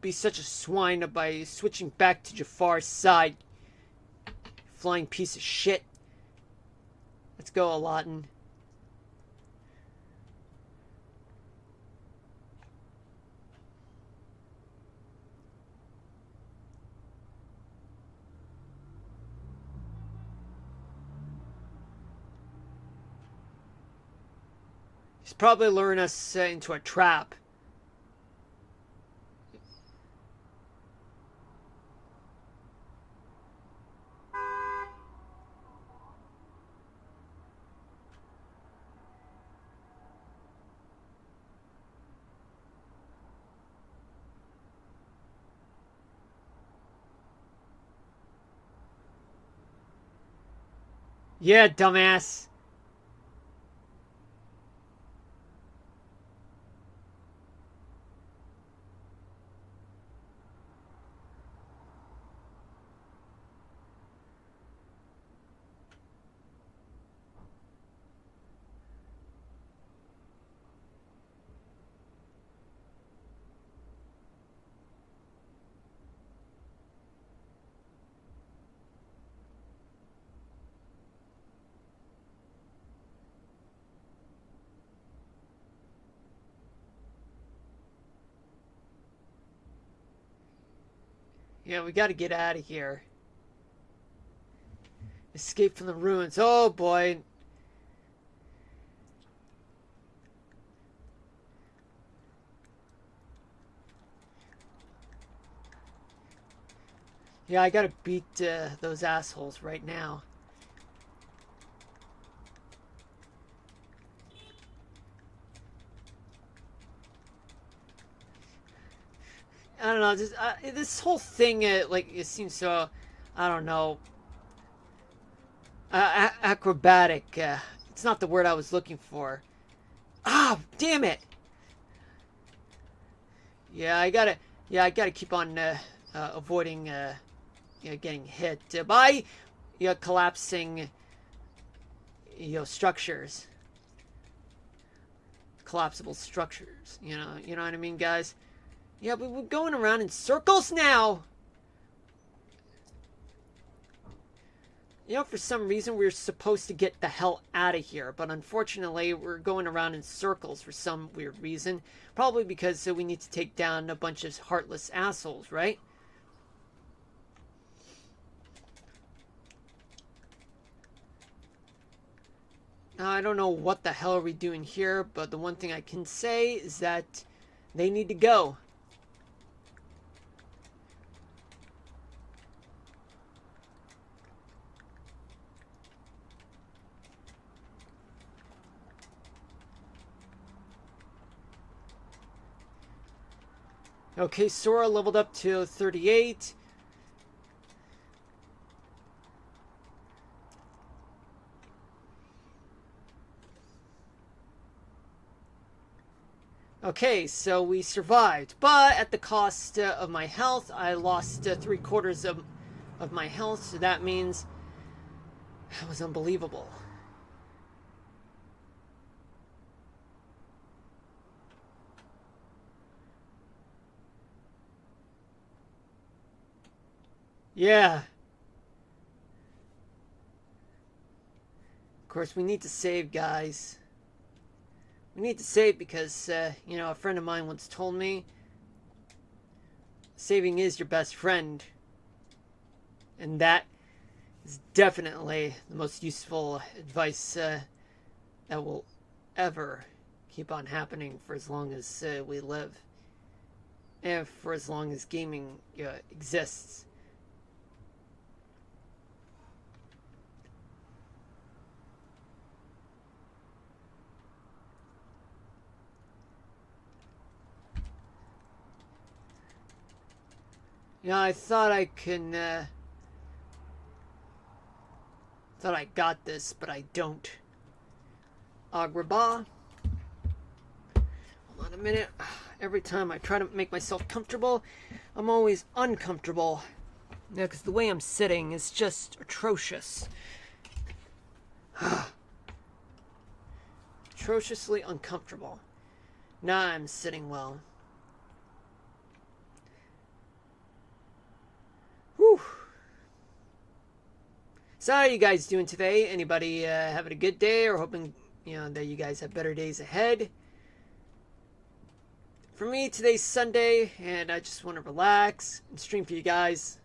be such a swine by switching back to Jafar's side. Flying piece of shit. Let's go, Aladdin. He's probably luring us into a trap. Yeah, dumbass. Yeah, we gotta get out of here. Escape from the ruins. Oh boy. Yeah, I gotta beat those assholes right now. I don't know. Just this whole thing, like, it seems so. I don't know. Acrobatic. It's not the word I was looking for. Ah, damn it. Yeah, I gotta. Yeah, I gotta keep on avoiding getting hit by collapsing structures, collapsible structures. You know what I mean, guys. Yeah, but we're going around in circles now. For some reason we're supposed to get the hell out of here, but unfortunately we're going around in circles for some weird reason. Probably because we need to take down a bunch of heartless assholes, right? Now, I don't know what the hell are we doing here, but the one thing I can say is that they need to go. Okay, Sora leveled up to 38. Okay, so we survived, but at the cost of my health. I lost 3/4 of my health, so that means that was unbelievable. Yeah. Of course, we need to save, guys. We need to save because, a friend of mine once told me saving is your best friend. And that is definitely the most useful advice that will ever keep on happening for as long as we live. And for as long as gaming exists. I thought I thought I got this, but I don't. Agrabah. Hold on a minute. Every time I try to make myself comfortable, I'm always uncomfortable. Yeah, because the way I'm sitting is just atrocious. Atrociously uncomfortable. Now I'm sitting well. Whew. So how are you guys doing today? Anybody having a good day or hoping, that you guys have better days ahead? For me, today's Sunday, and I just want to relax and stream for you guys.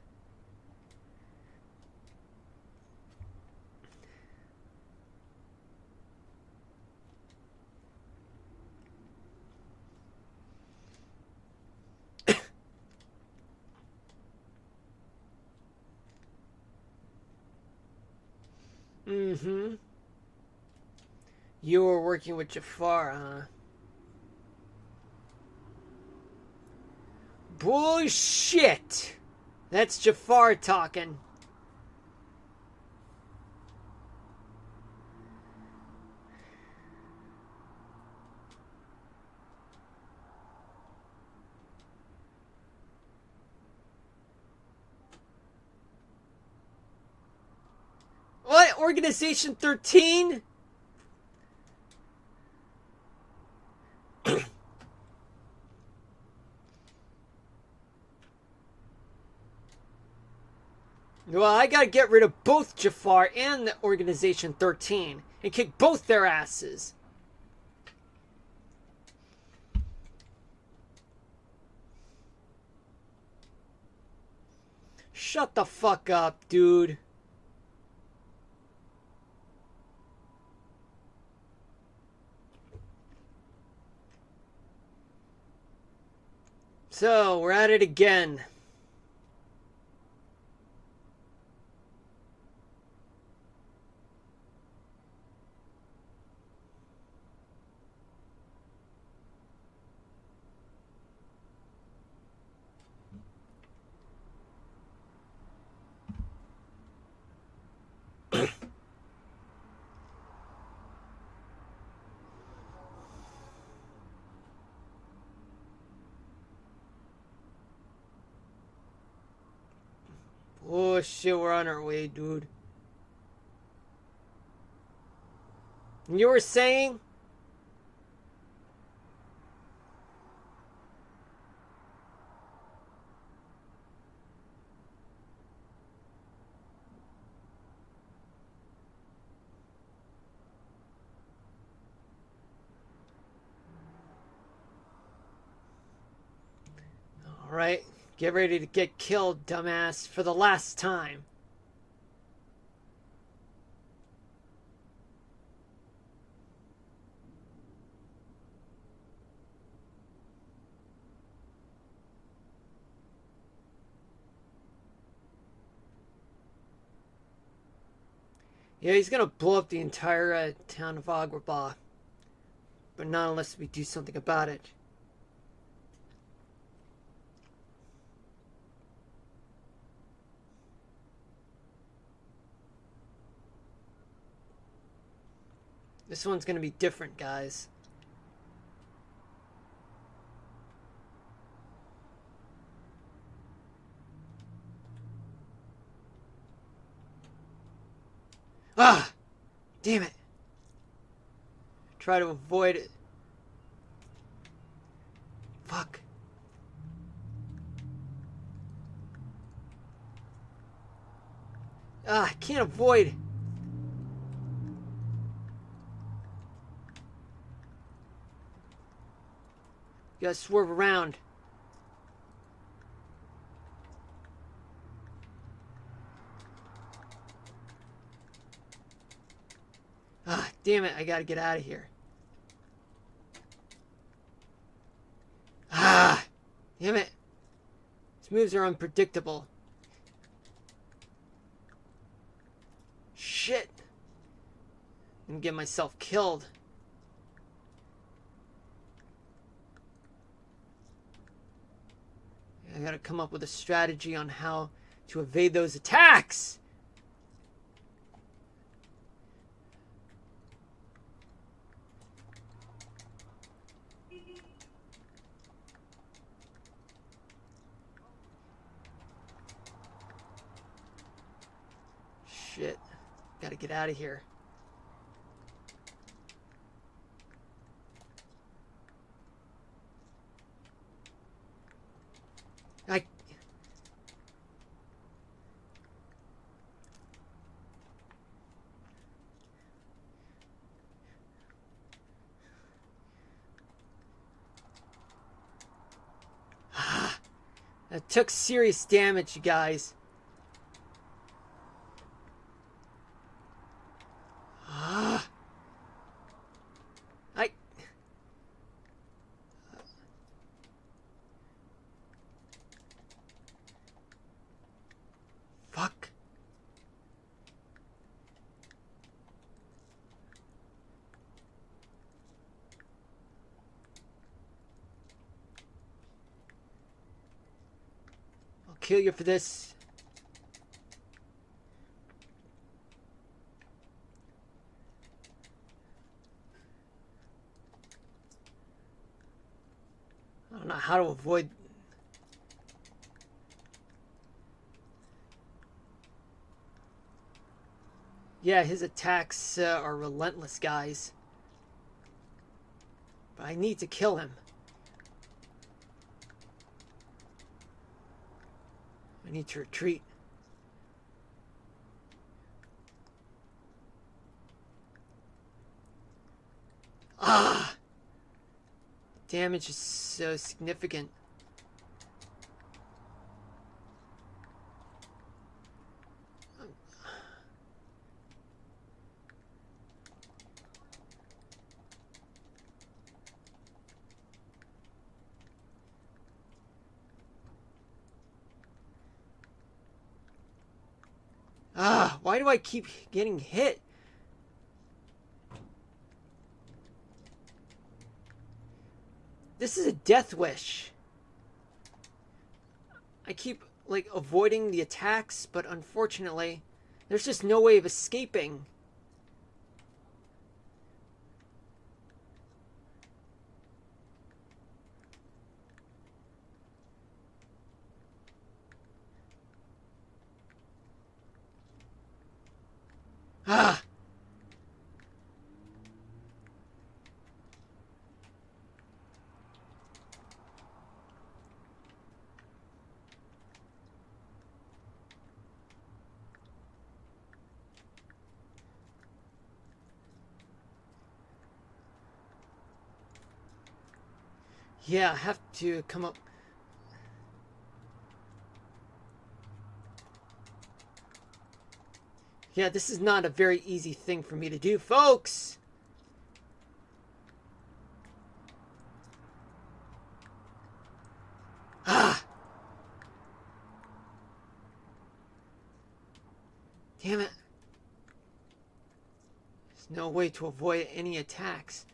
Mm-hmm. You were working with Jafar, huh? Bullshit! That's Jafar talking. What? Organization 13? Well, I gotta get rid of both Jafar and the Organization 13 and kick both their asses. Shut the fuck up, dude. So, we're at it again. Oh shit, we're on our way, dude. You were saying? Alright, get ready to get killed, dumbass, for the last time. Yeah, he's gonna blow up the entire town of Agrabah. But not unless we do something about it. This one's gonna be different, guys. Ah! Damn it! Try to avoid it. Fuck. Ah, I can't avoid. You gotta swerve around. Ah, damn it, I gotta get out of here. Ah! Damn it. These moves are unpredictable. Shit. I'm gonna get myself killed. gotta come up with a strategy on how to evade those attacks. Shit. Gotta get out of here. I... That took serious damage, you guys. Fuck. I'll kill you for this. I don't know how to avoid... Yeah, his attacks are relentless, guys. But I need to kill him. I need to retreat. Ah! Damage is so significant. Ah, why do I keep getting hit? This is a death wish. I keep, like, avoiding the attacks, but unfortunately, there's just no way of escaping. Ah! Yeah, I have to come up... Yeah, this is not a very easy thing for me to do, folks! Ah! Damn it. There's no way to avoid any attacks.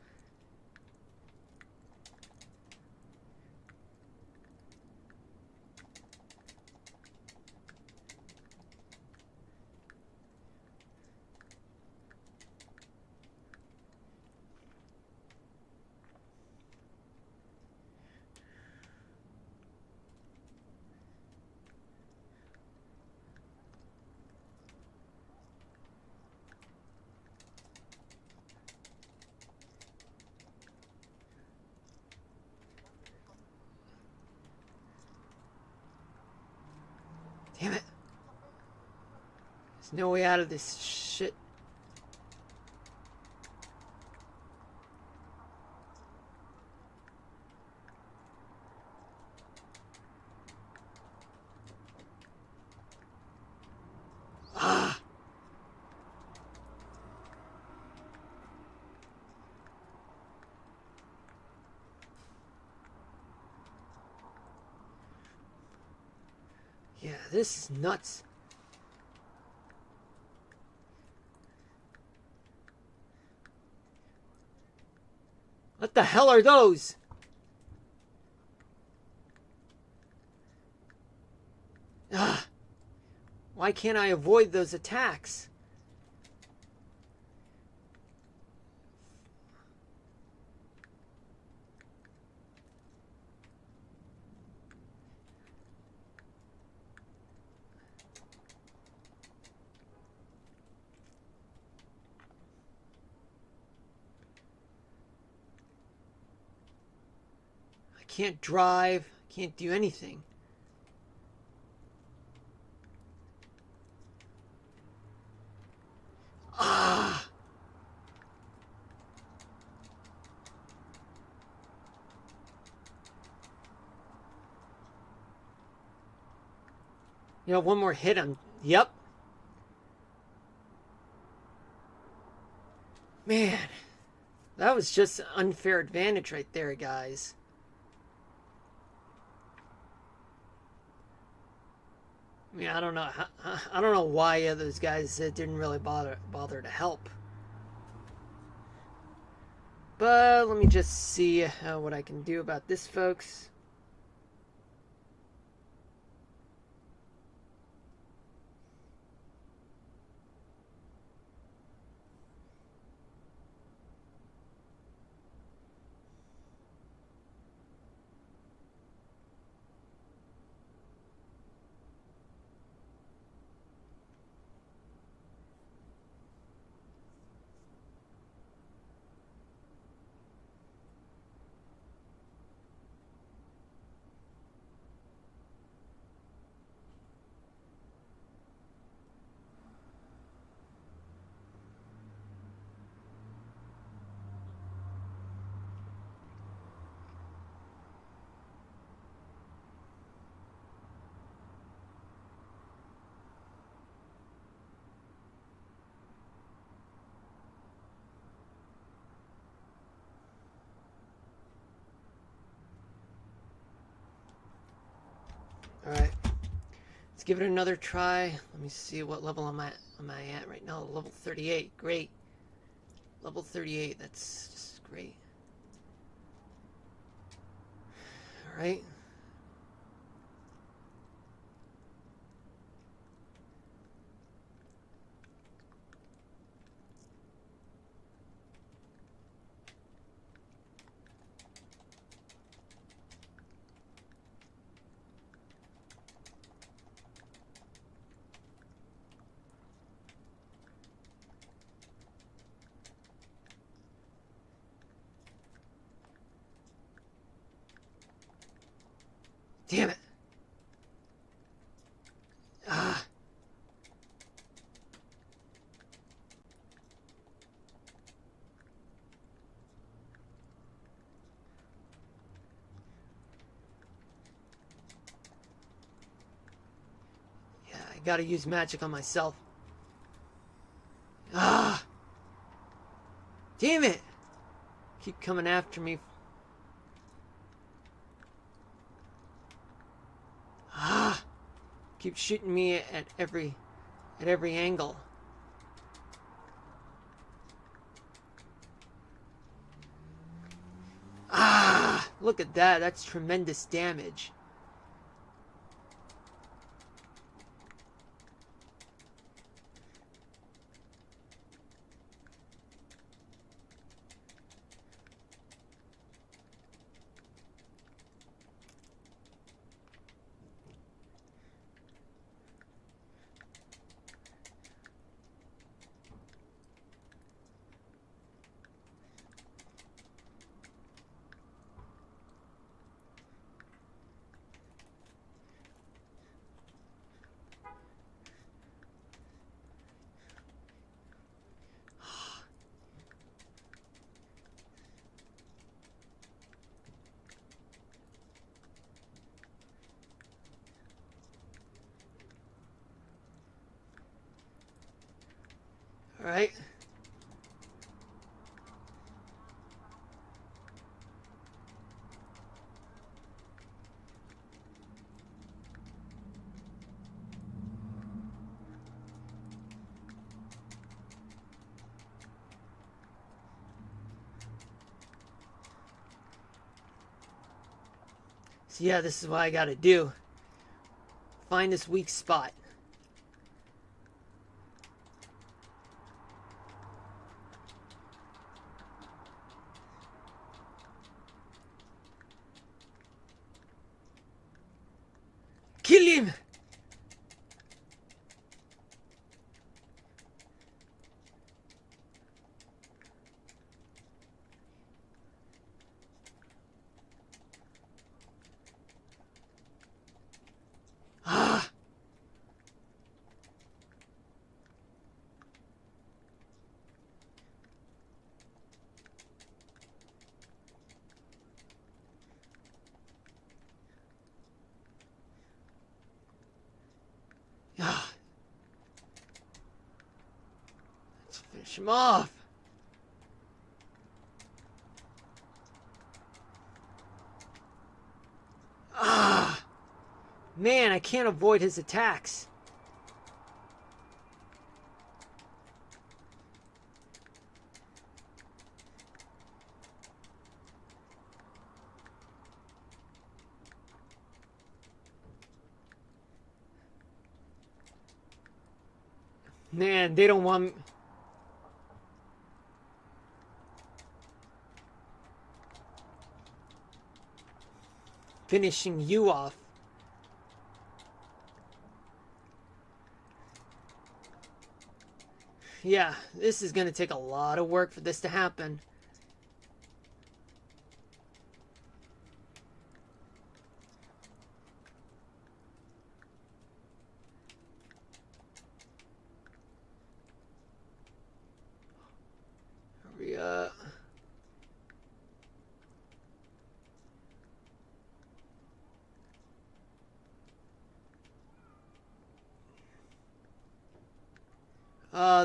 Damn it. There's no way out of this shit. Ah! Yeah, this is nuts. What the hell are those? Why can't I avoid those attacks? I can't drive. I can't do anything. Ah! You know, one more hit, Yep. Man, that was just an unfair advantage right there, guys. I mean, I don't know. I don't know why those guys didn't really bother to help. But let me just see what I can do about this, folks. Alright. Let's give it another try. Let me see what level am I at right now. Level 38. Great. Level 38. That's just great. Alright. Damn it. Ah. Yeah, I gotta use magic on myself. Ah. Damn it. Keep coming after me. Ah. Keep shooting me at every angle. Ah, look at that. That's tremendous damage. All right. So yeah, this is what I gotta do. Find this weak spot. Kill him! Ah! Ah! Let's finish him off! Ah! Man, I can't avoid his attacks. Man, they don't want... finishing you off. Yeah, this is gonna take a lot of work for this to happen. Hurry up.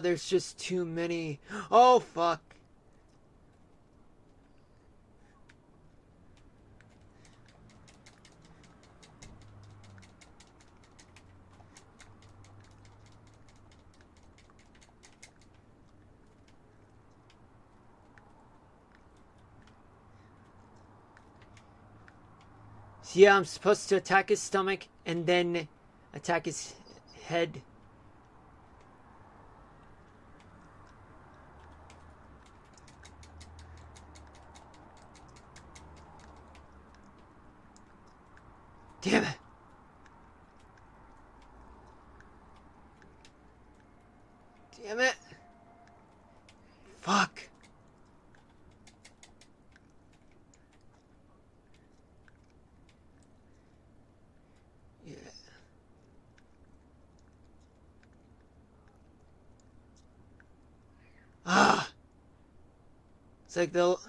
There's just too many. Oh, fuck. So yeah, I'm supposed to attack his stomach and then attack his head. Damn it. Damn it. Fuck. Yeah. Ah. It's like they'll...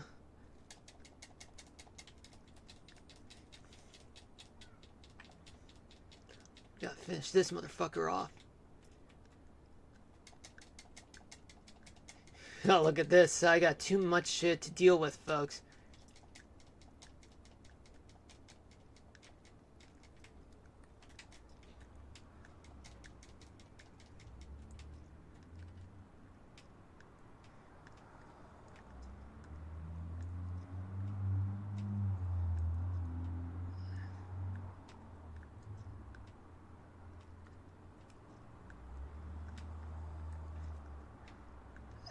Gotta finish this motherfucker off. Oh, look at this. I got too much shit to deal with, folks.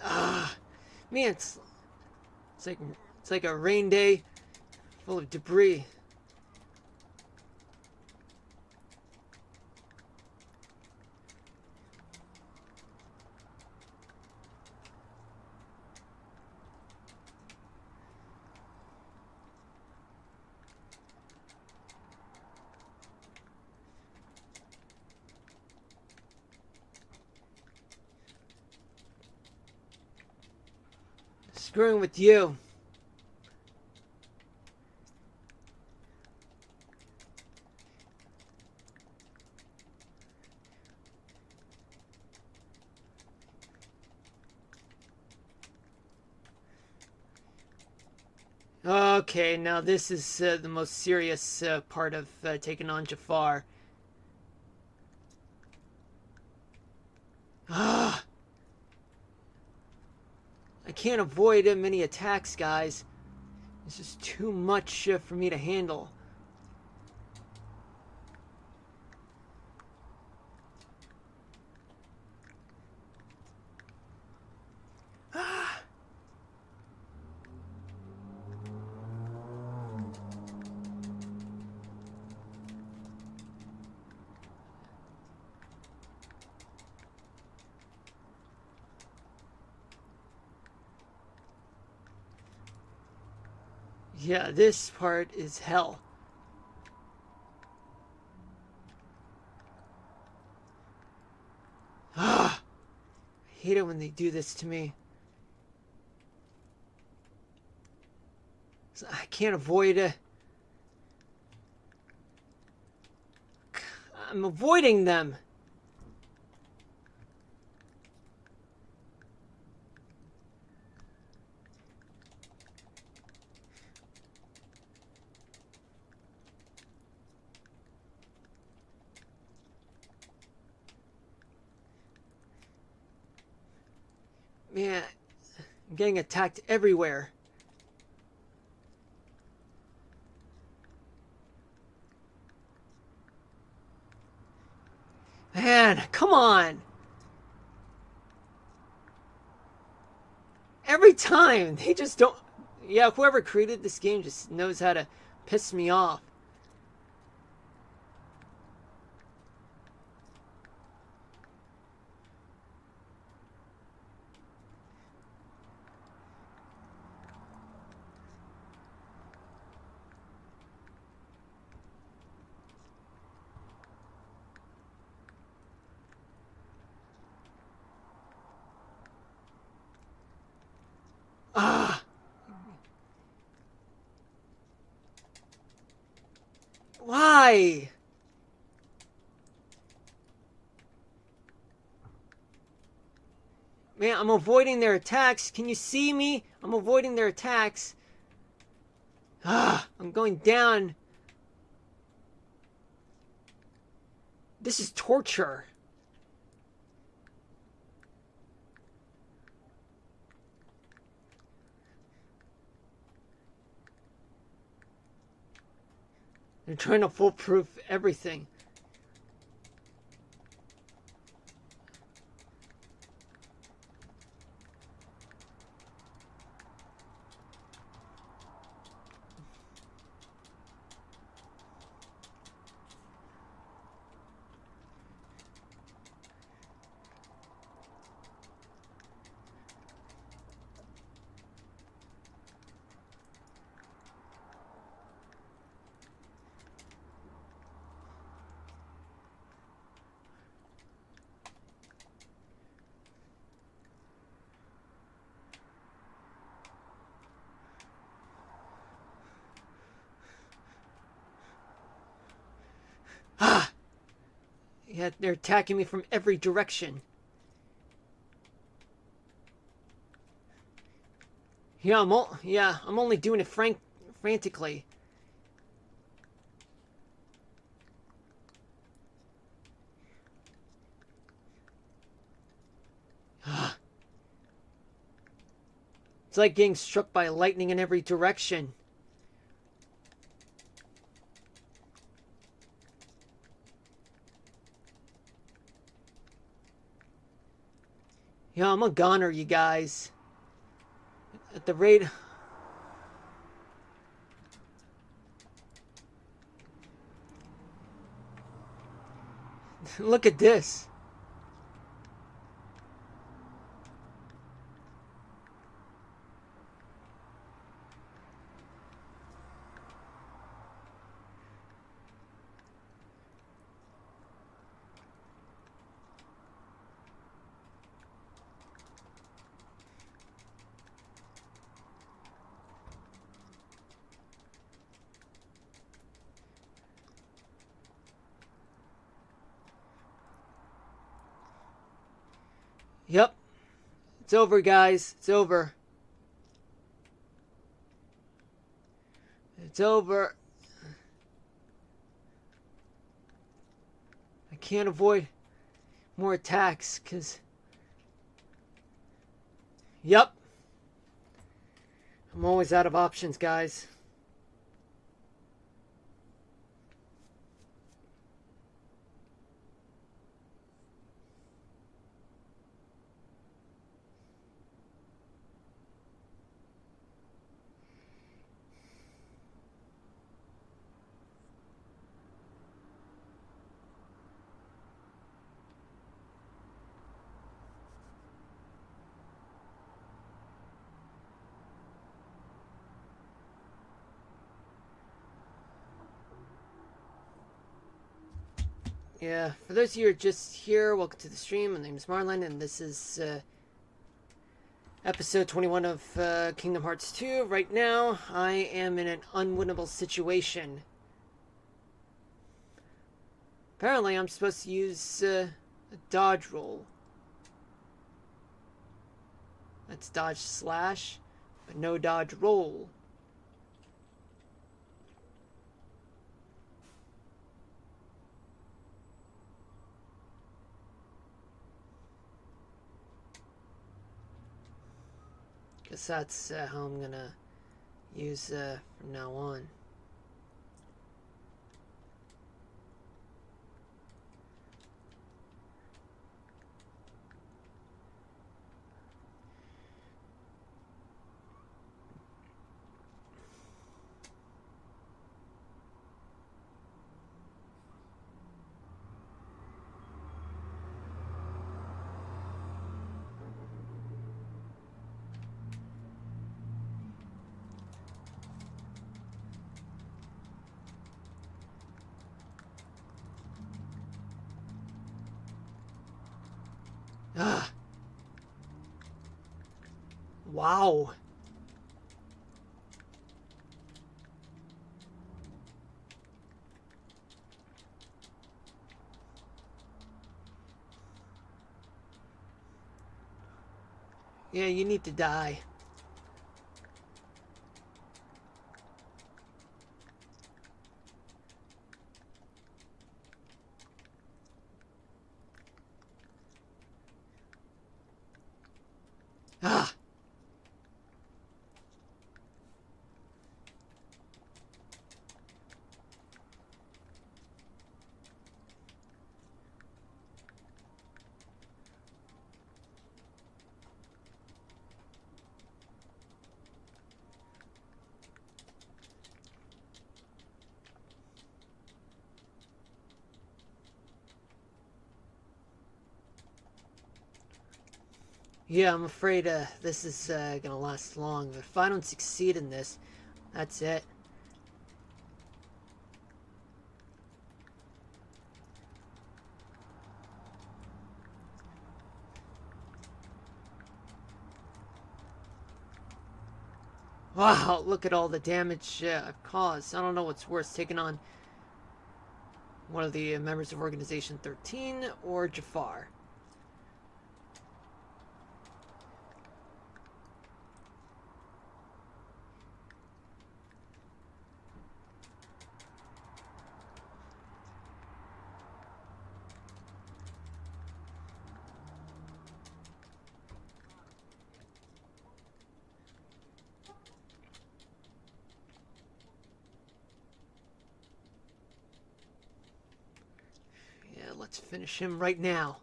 Ah, man, it's like a rain day full of debris. Screwing with you. Okay, now this is the most serious part of taking on Jafar. Ah, I can't avoid many attacks, guys. It's just too much for me to handle. Ah. Yeah, this part is hell. Ah, I hate it when they do this to me. I can't avoid it. I'm avoiding them. Man, I'm getting attacked everywhere. Man, come on. Every time, they just don't. Yeah, whoever created this game just knows how to piss me off. Ah, why? Man, I'm avoiding their attacks. Can you see me? I'm avoiding their attacks. Ah, I'm going down. This is torture. They're trying to foolproof everything. Ah! Yeah, they're attacking me from every direction. Yeah, I'm only doing it frantically. Ah! It's like getting struck by lightning in every direction. Yeah, I'm a goner, you guys. At the rate... Look at this. Yep. It's over, guys. It's over. It's over. I can't avoid more attacks, because... Yep. I'm always out of options, guys. Yeah, for those of you who are just here, welcome to the stream. My name is Marlon, and this is episode 21 of Kingdom Hearts 2. Right now, I am in an unwinnable situation. Apparently, I'm supposed to use a dodge roll. That's dodge slash, but no dodge roll. Guess that's how I'm gonna use from now on. Ah! Wow! Yeah, you need to die. Ah! Yeah, I'm afraid this is gonna last long. If I don't succeed in this, that's it. Wow, look at all the damage I've caused. I don't know what's worse, taking on one of the members of Organization 13 or Jafar. Yeah, let's finish him right now.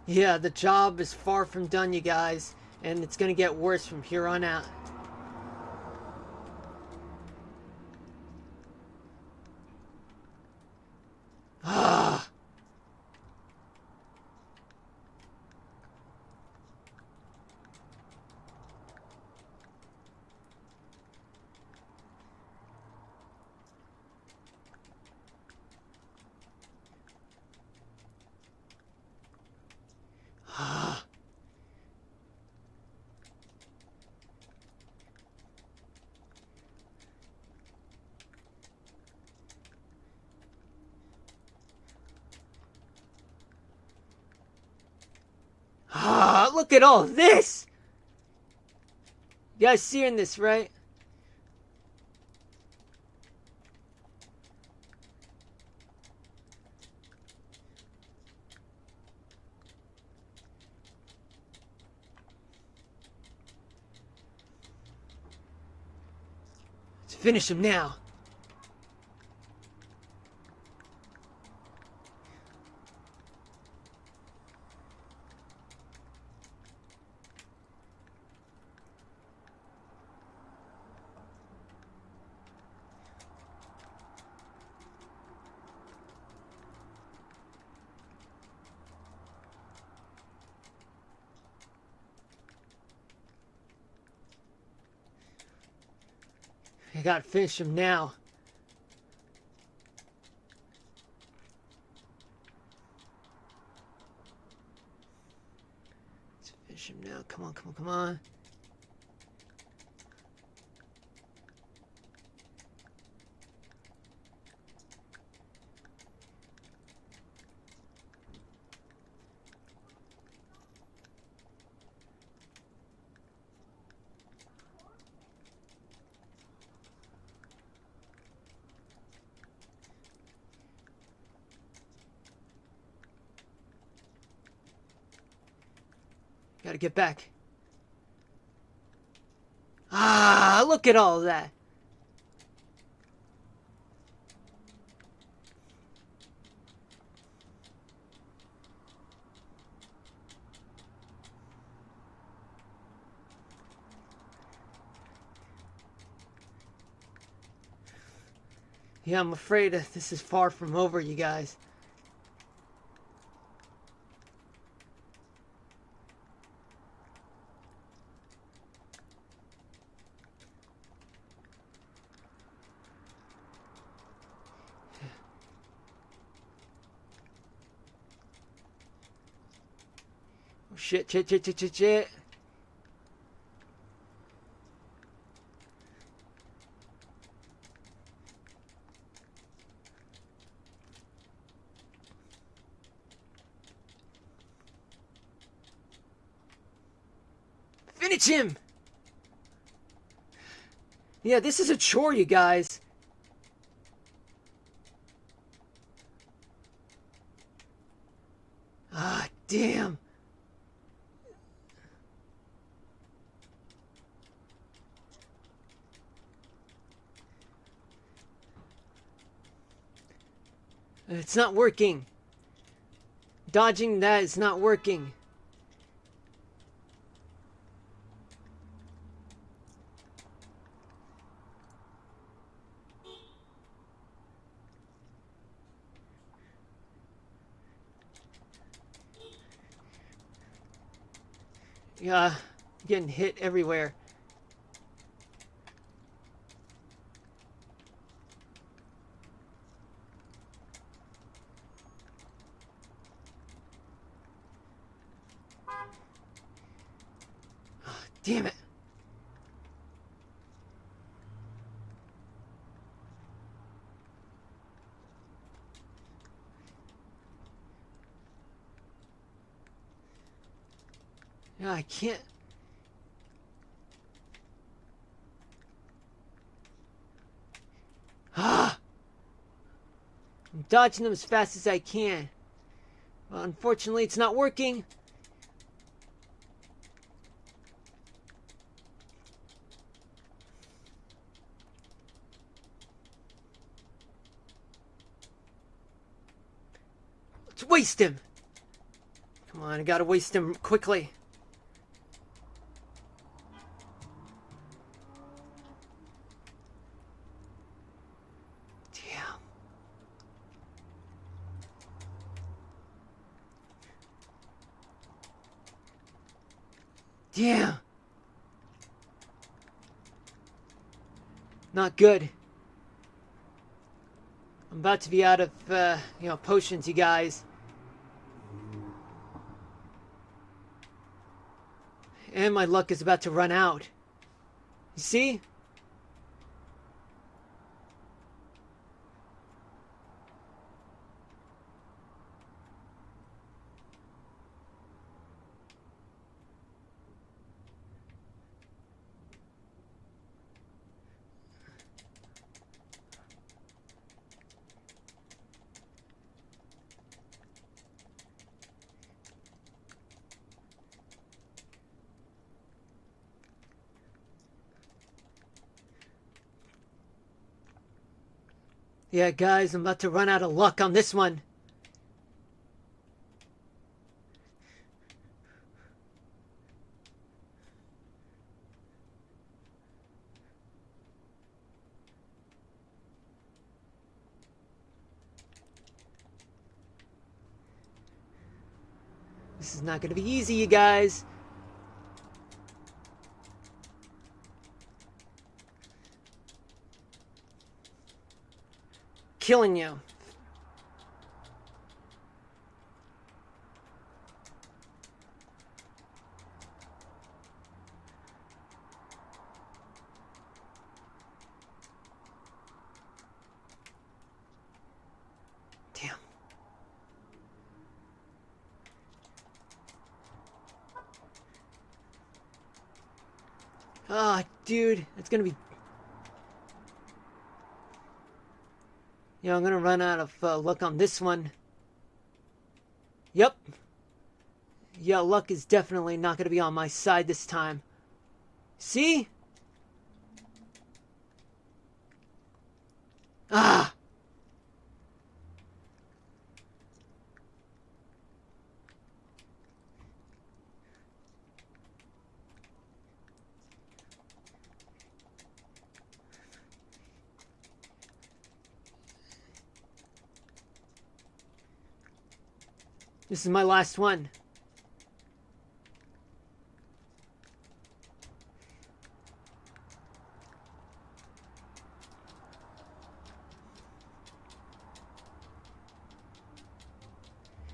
Yeah, the job is far from done, you guys, and it's gonna get worse from here on out. Ah! Ah! Ah! Look at all this! You guys seeing this, right? Let's finish him now. I gotta finish him now. Let's finish him now. Come on, come on, come on. Gotta get back. Ah, look at all that. Yeah, I'm afraid this is far from over, you guys. Oh, shit, shit, shit, shit, shit, shit. Finish him! Yeah, this is a chore, you guys. Ah, damn. It's not working. Dodging that is not working. Yeah, getting hit everywhere. Oh, damn it. Yeah, I can't. Ah! I'm dodging them as fast as I can. Well, unfortunately, it's not working. Let's waste him. Come on, I gotta waste him quickly. Damn. Damn. Not good. I'm about to be out of, potions, you guys. And my luck is about to run out. You see? Yeah, guys, I'm about to run out of luck on this one. This is not gonna be easy, you guys. Killing you. Damn. Ah, dude, it's gonna be... Yeah, I'm gonna run out of luck on this one. Yep. Yeah, luck is definitely not gonna be on my side this time. See? Ah! This is my last one.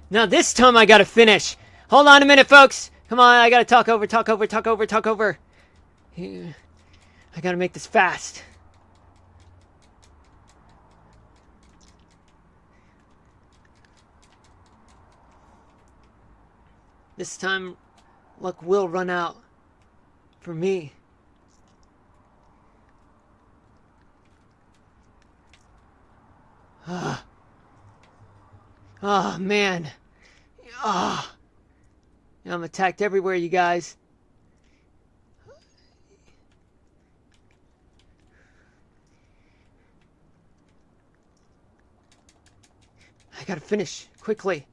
Now this time I gotta finish. Hold on a minute, folks. Come on, I gotta talk over. I gotta make this fast. This time, luck will run out. For me. Ah. Oh, man. Ah. I'm attacked everywhere, you guys. I gotta finish quickly.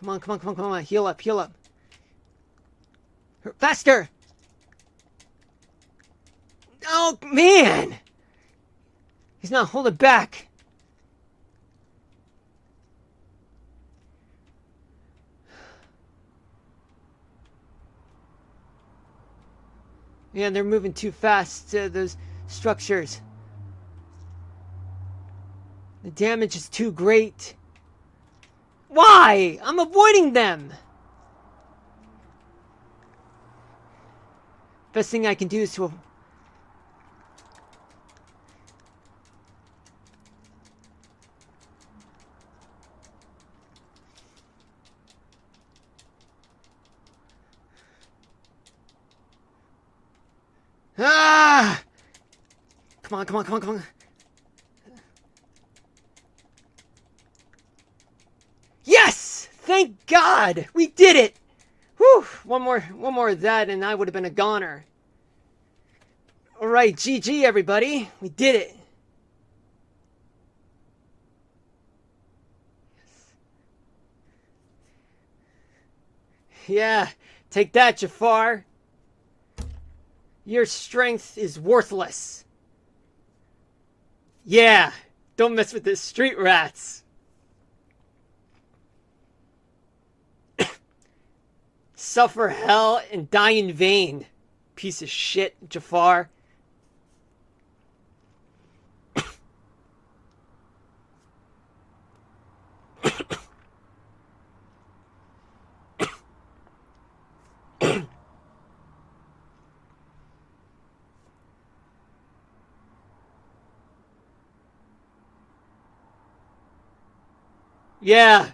Come on. Heal up. Faster! Oh, man! He's not holding back. Man, they're moving too fast to those structures. The damage is too great. Why? I'm avoiding them. Best thing I can do is to... Ah! Come on. Yes! Thank God! We did it! Whew! One more of that and I would have been a goner. Alright, GG everybody. We did it. Yeah, take that, Jafar. Your strength is worthless. Yeah, don't mess with the street rats. Suffer hell and die in vain. Piece of shit, Jafar. Yeah.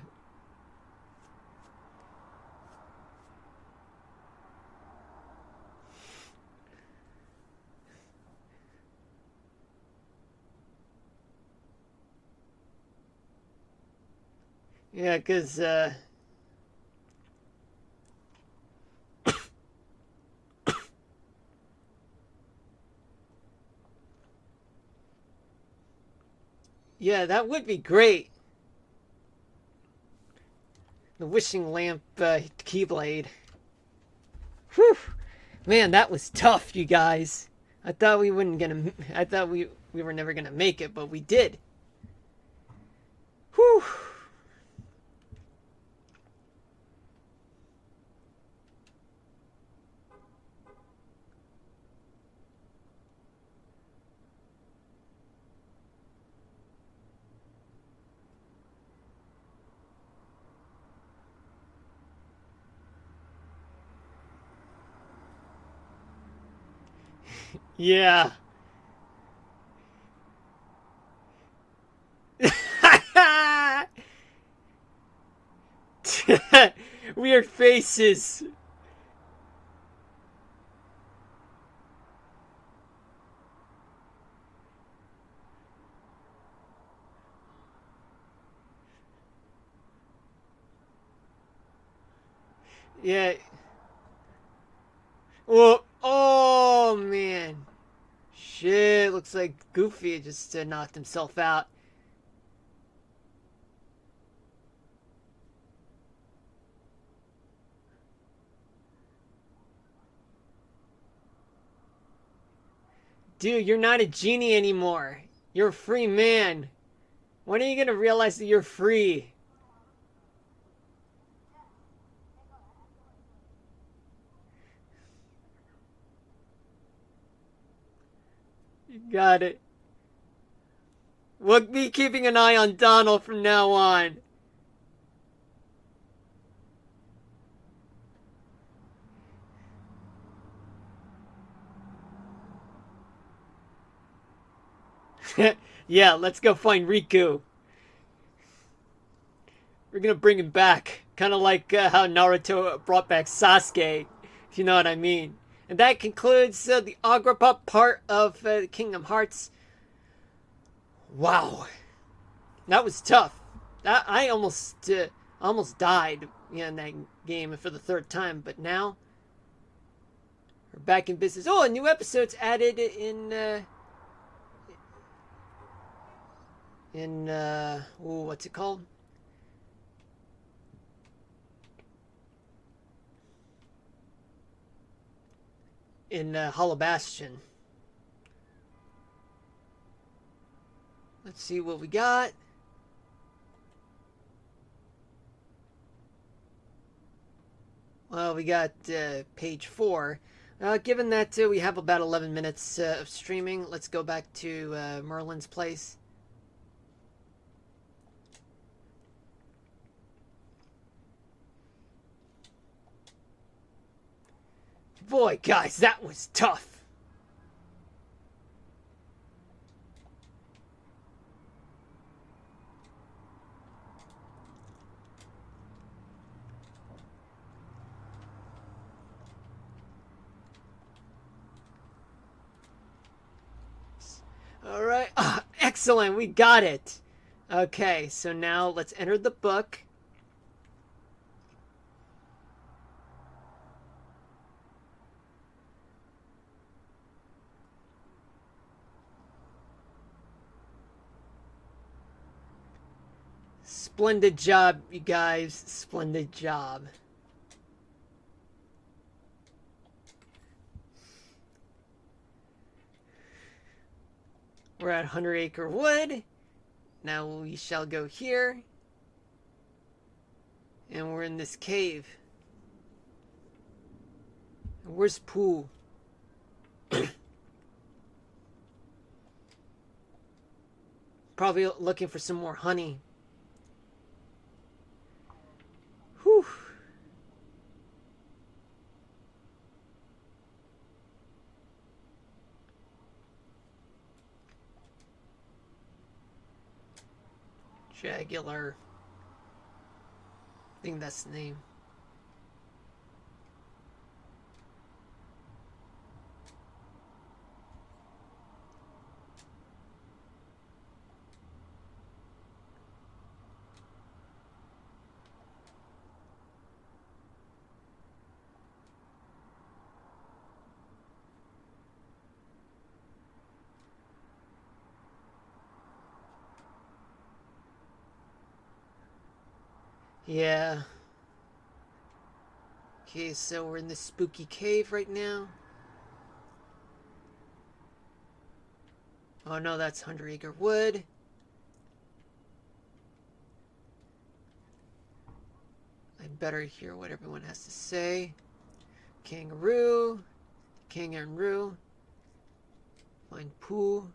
Yeah, 'cause, Yeah, that would be great. The wishing lamp keyblade. Whew. Man, that was tough, you guys. I thought we wouldn't gonna. I thought we were never gonna make it, but we did. Whew. Yeah. Weird faces. Yeah. Well, oh man. Shit, looks like Goofy just knocked himself out. Dude, you're not a genie anymore. You're a free man. When are you gonna realize that you're free? You got it. We'll be keeping an eye on Donald from now on. Yeah, let's go find Riku. We're gonna bring him back. Kind of like how Naruto brought back Sasuke, if you know what I mean. And that concludes the Agrabah part of Kingdom Hearts. Wow, that was tough. I almost died in that game for the third time, but now we're back in business. Oh, a new episode's added in what's it called? In Hollow Bastion. Let's see what we got. Well, we got page 4. Given that we have about 11 minutes of streaming, let's go back to Merlin's place. Boy, guys, that was tough. All right. Excellent. We got it. Okay, so now let's enter the book. Splendid job, you guys. Splendid job. We're at 100 Acre Wood. Now we shall go here. And we're in this cave. Where's Pooh? Probably looking for some more honey. Whew. Jagular. I think that's the name. Yeah. Okay, so we're in this spooky cave right now. Oh no, that's 100 Acre Wood. I better hear what everyone has to say. Kangaroo. Kangaroo. Find Pooh.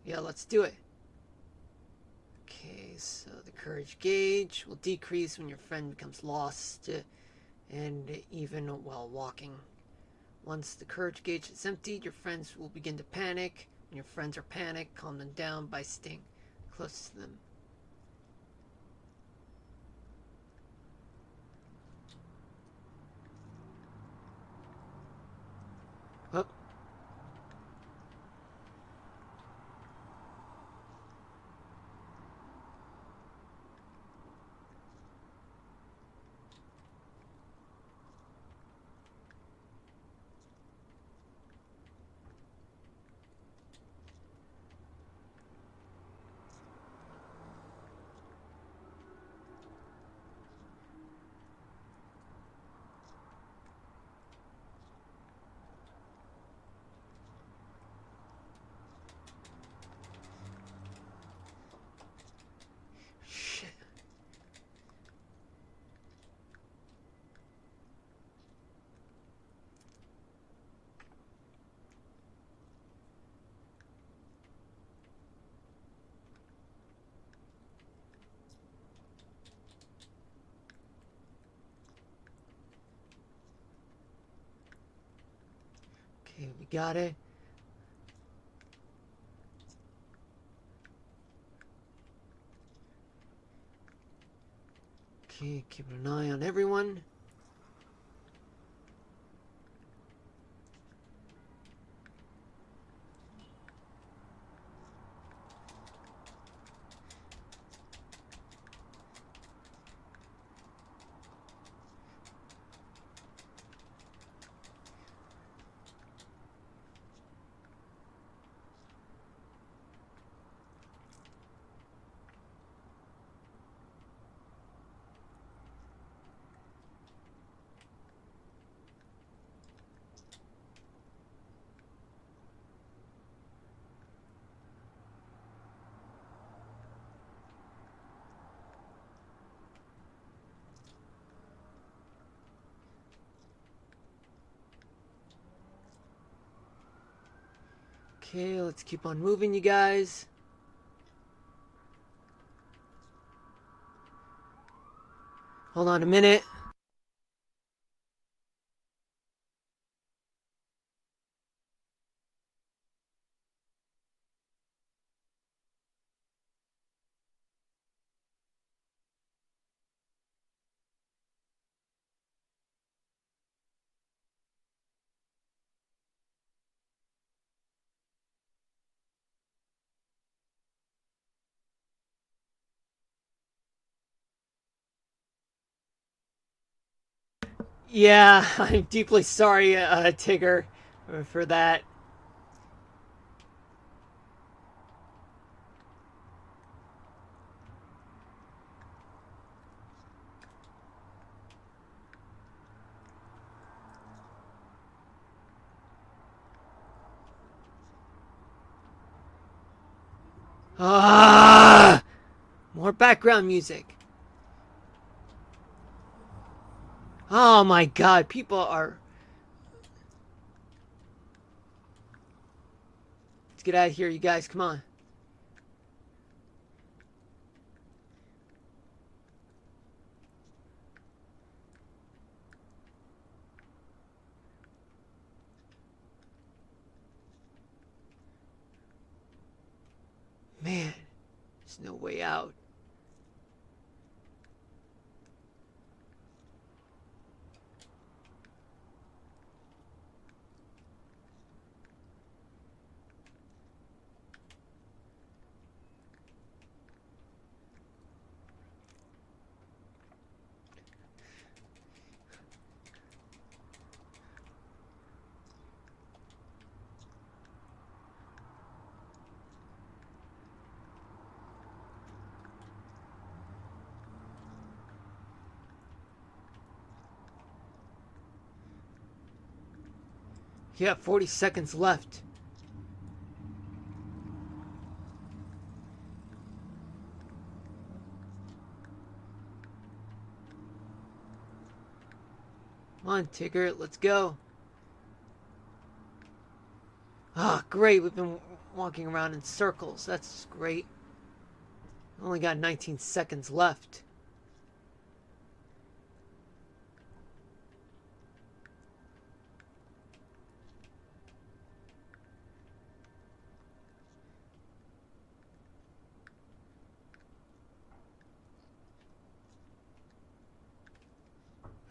Yeah, let's do it. Okay, so the courage gauge will decrease when your friend becomes lost and even while walking. Once the courage gauge is emptied, your friends will begin to panic. When your friends are panicked, calm them down by staying close to them. Oh, shit. Okay, we got it. Okay, keep an eye on everyone. Okay, let's keep on moving, you guys. Hold on a minute. Yeah, I'm deeply sorry, Tigger, for that. Ah! More background music. Oh my god, people are. Let's get out of here, you guys. Come on. Man, there's no way out. Yeah, 40 seconds left. Come on, Tigger, let's go. Ah, great. We've been walking around in circles. That's great. Only got 19 seconds left.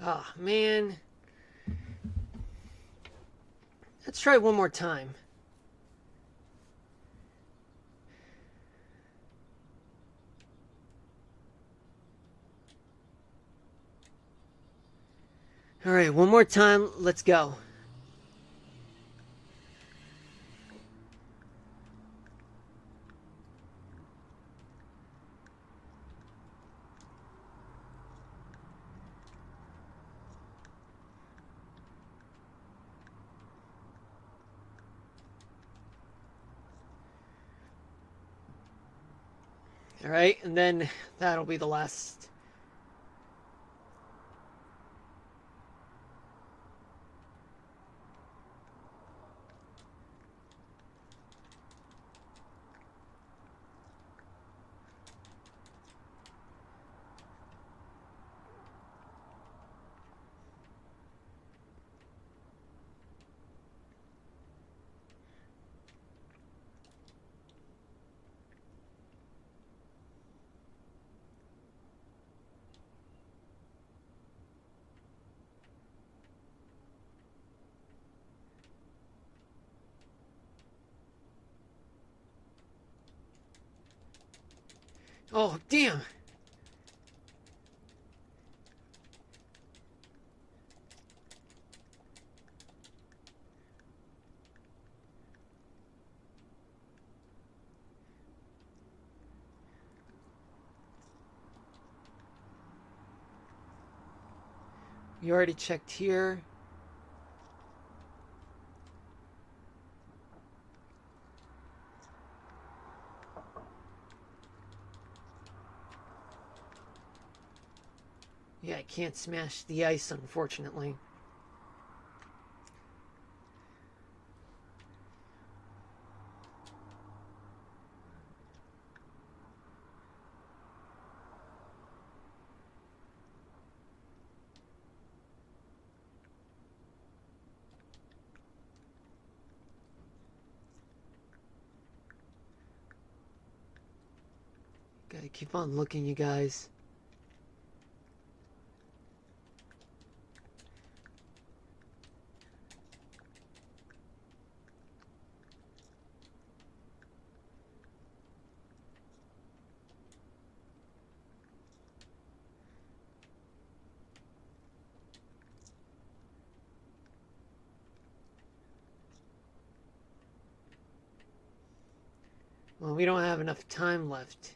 Ah, man. Let's try one more time. Alright, one more time. Let's go. Alright, and then that'll be the last. Oh, damn. You already checked here. Yeah, I can't smash the ice, unfortunately. Gotta keep on looking, you guys. Well, we don't have enough time left.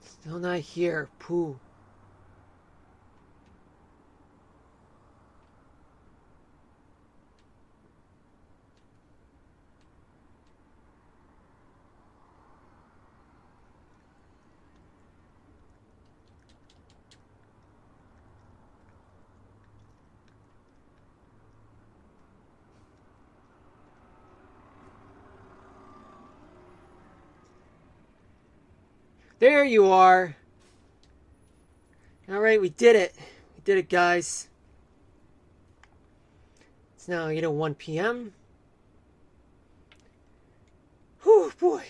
Still not here. Pooh. There you are. Alright, we did it. We did it, guys. It's now 8:01 p.m. Whew, boy.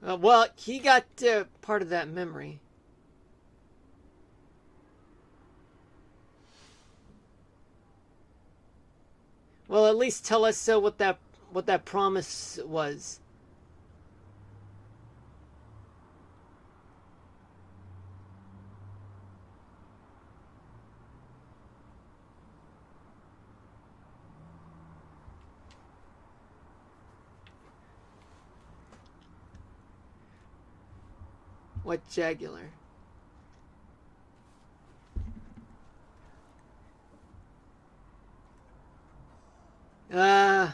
Well, he got part of that memory. Well, at least tell us what that promise was. What Jaguar? Uh,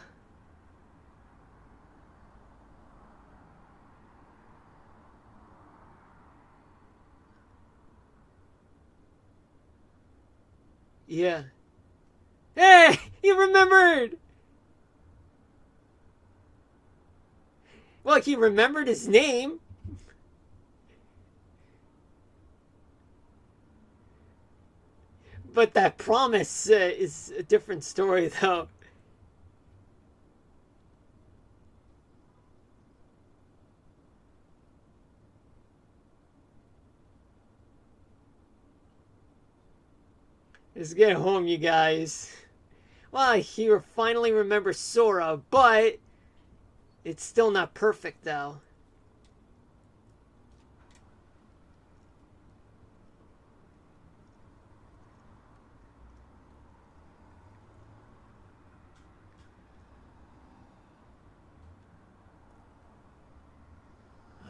yeah. Hey, you remembered! Well, he remembered his name. But that promise is a different story, though. Let's get home, you guys. Well, he finally remembers Sora, but it's still not perfect, though.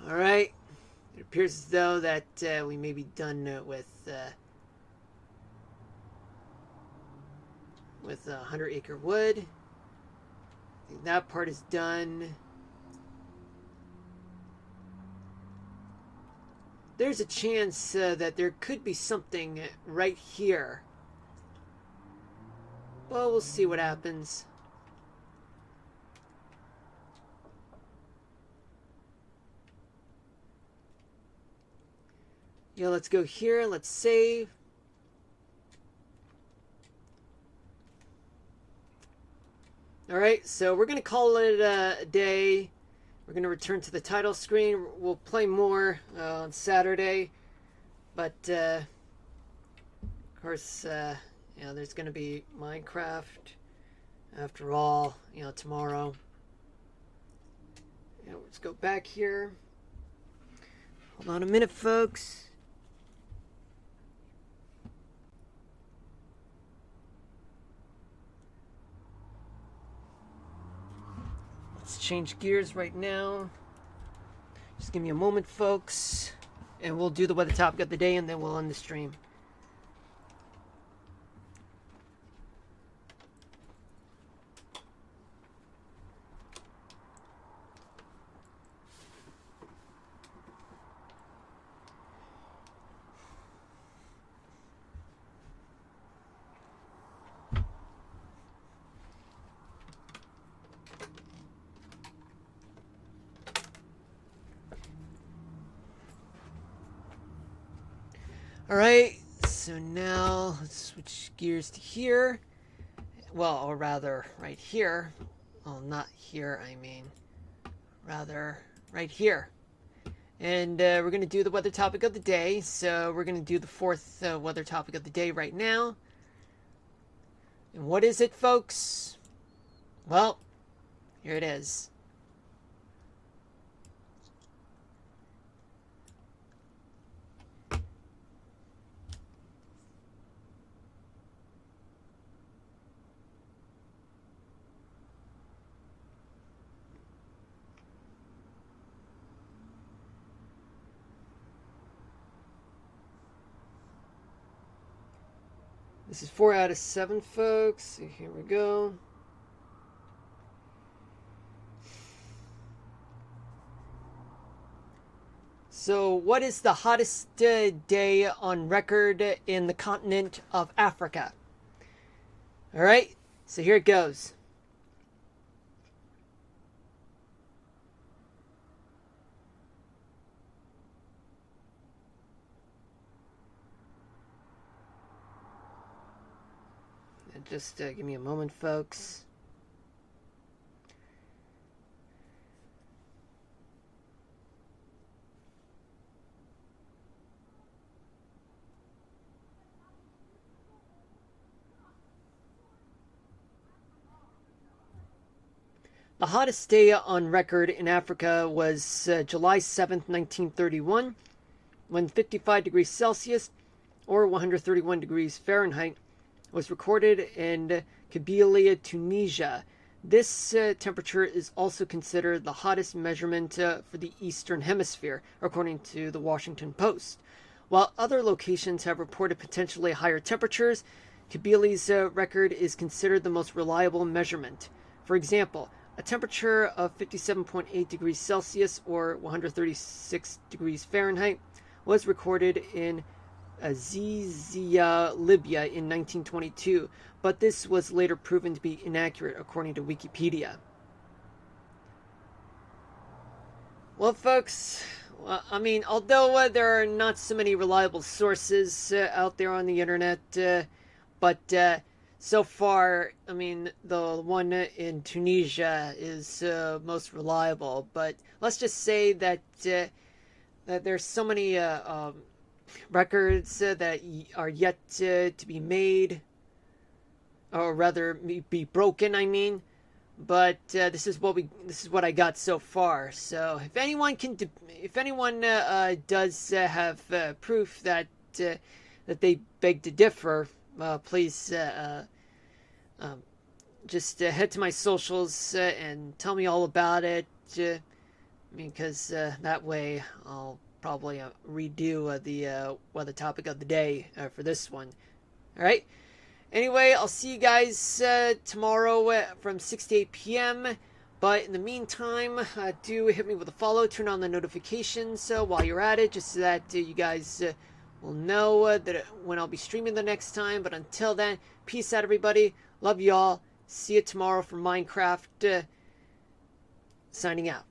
Alright. It appears as though that we may be done with 100 Acre Wood. I think that part is done. There's a chance that there could be something right here. Well, we'll see what happens. Yeah, let's go here. Let's save. Alright, so we're going to call it a day. We're going to return to the title screen. We'll play more on Saturday. But, of course, there's going to be Minecraft after all, tomorrow. Let's go back here. Hold on a minute, folks. Let's change gears right now. Just give me a moment, folks. And we'll do the weather topic of the day, and then we'll end the stream. Alright, so now let's switch gears to here. Well, or rather, right here. Well, not here, I mean. Rather, right here. And we're going to do the weather topic of the day. So we're going to do the fourth weather topic of the day right now. And what is it, folks? Well, here it is. This is 4 out of 7, folks. So here we go. So, what is the hottest day on record in the continent of Africa? Alright, so here it goes. Just give me a moment, folks. The hottest day on record in Africa was July 7th, 1931, when 55 degrees Celsius, or 131 degrees Fahrenheit, was recorded in Kabylia, Tunisia. This temperature is also considered the hottest measurement for the Eastern Hemisphere, according to the Washington Post. While other locations have reported potentially higher temperatures, Kabyli's record is considered the most reliable measurement. For example, a temperature of 57.8 degrees Celsius or 136 degrees Fahrenheit was recorded in Azizia, Libya in 1922, but this was later proven to be inaccurate according to Wikipedia. Well, folks, I mean, although there are not so many reliable sources out there on the internet, but so far, I mean, the one in Tunisia is most reliable. But let's just say that that there's so many records that are yet to be made, or rather, be broken. I mean, but this is what I got so far. So if anyone does have proof that that they beg to differ, please just head to my socials and tell me all about it. Because that way I'll probably redo the weather topic of the day for this one. All right. Anyway, I'll see you guys tomorrow from 6 to 8 p.m. But in the meantime, do hit me with a follow, turn on the notifications while you're at it, just so that you guys will know that when I'll be streaming the next time. But until then, peace out, everybody. Love y'all. See you tomorrow for Minecraft. Signing out.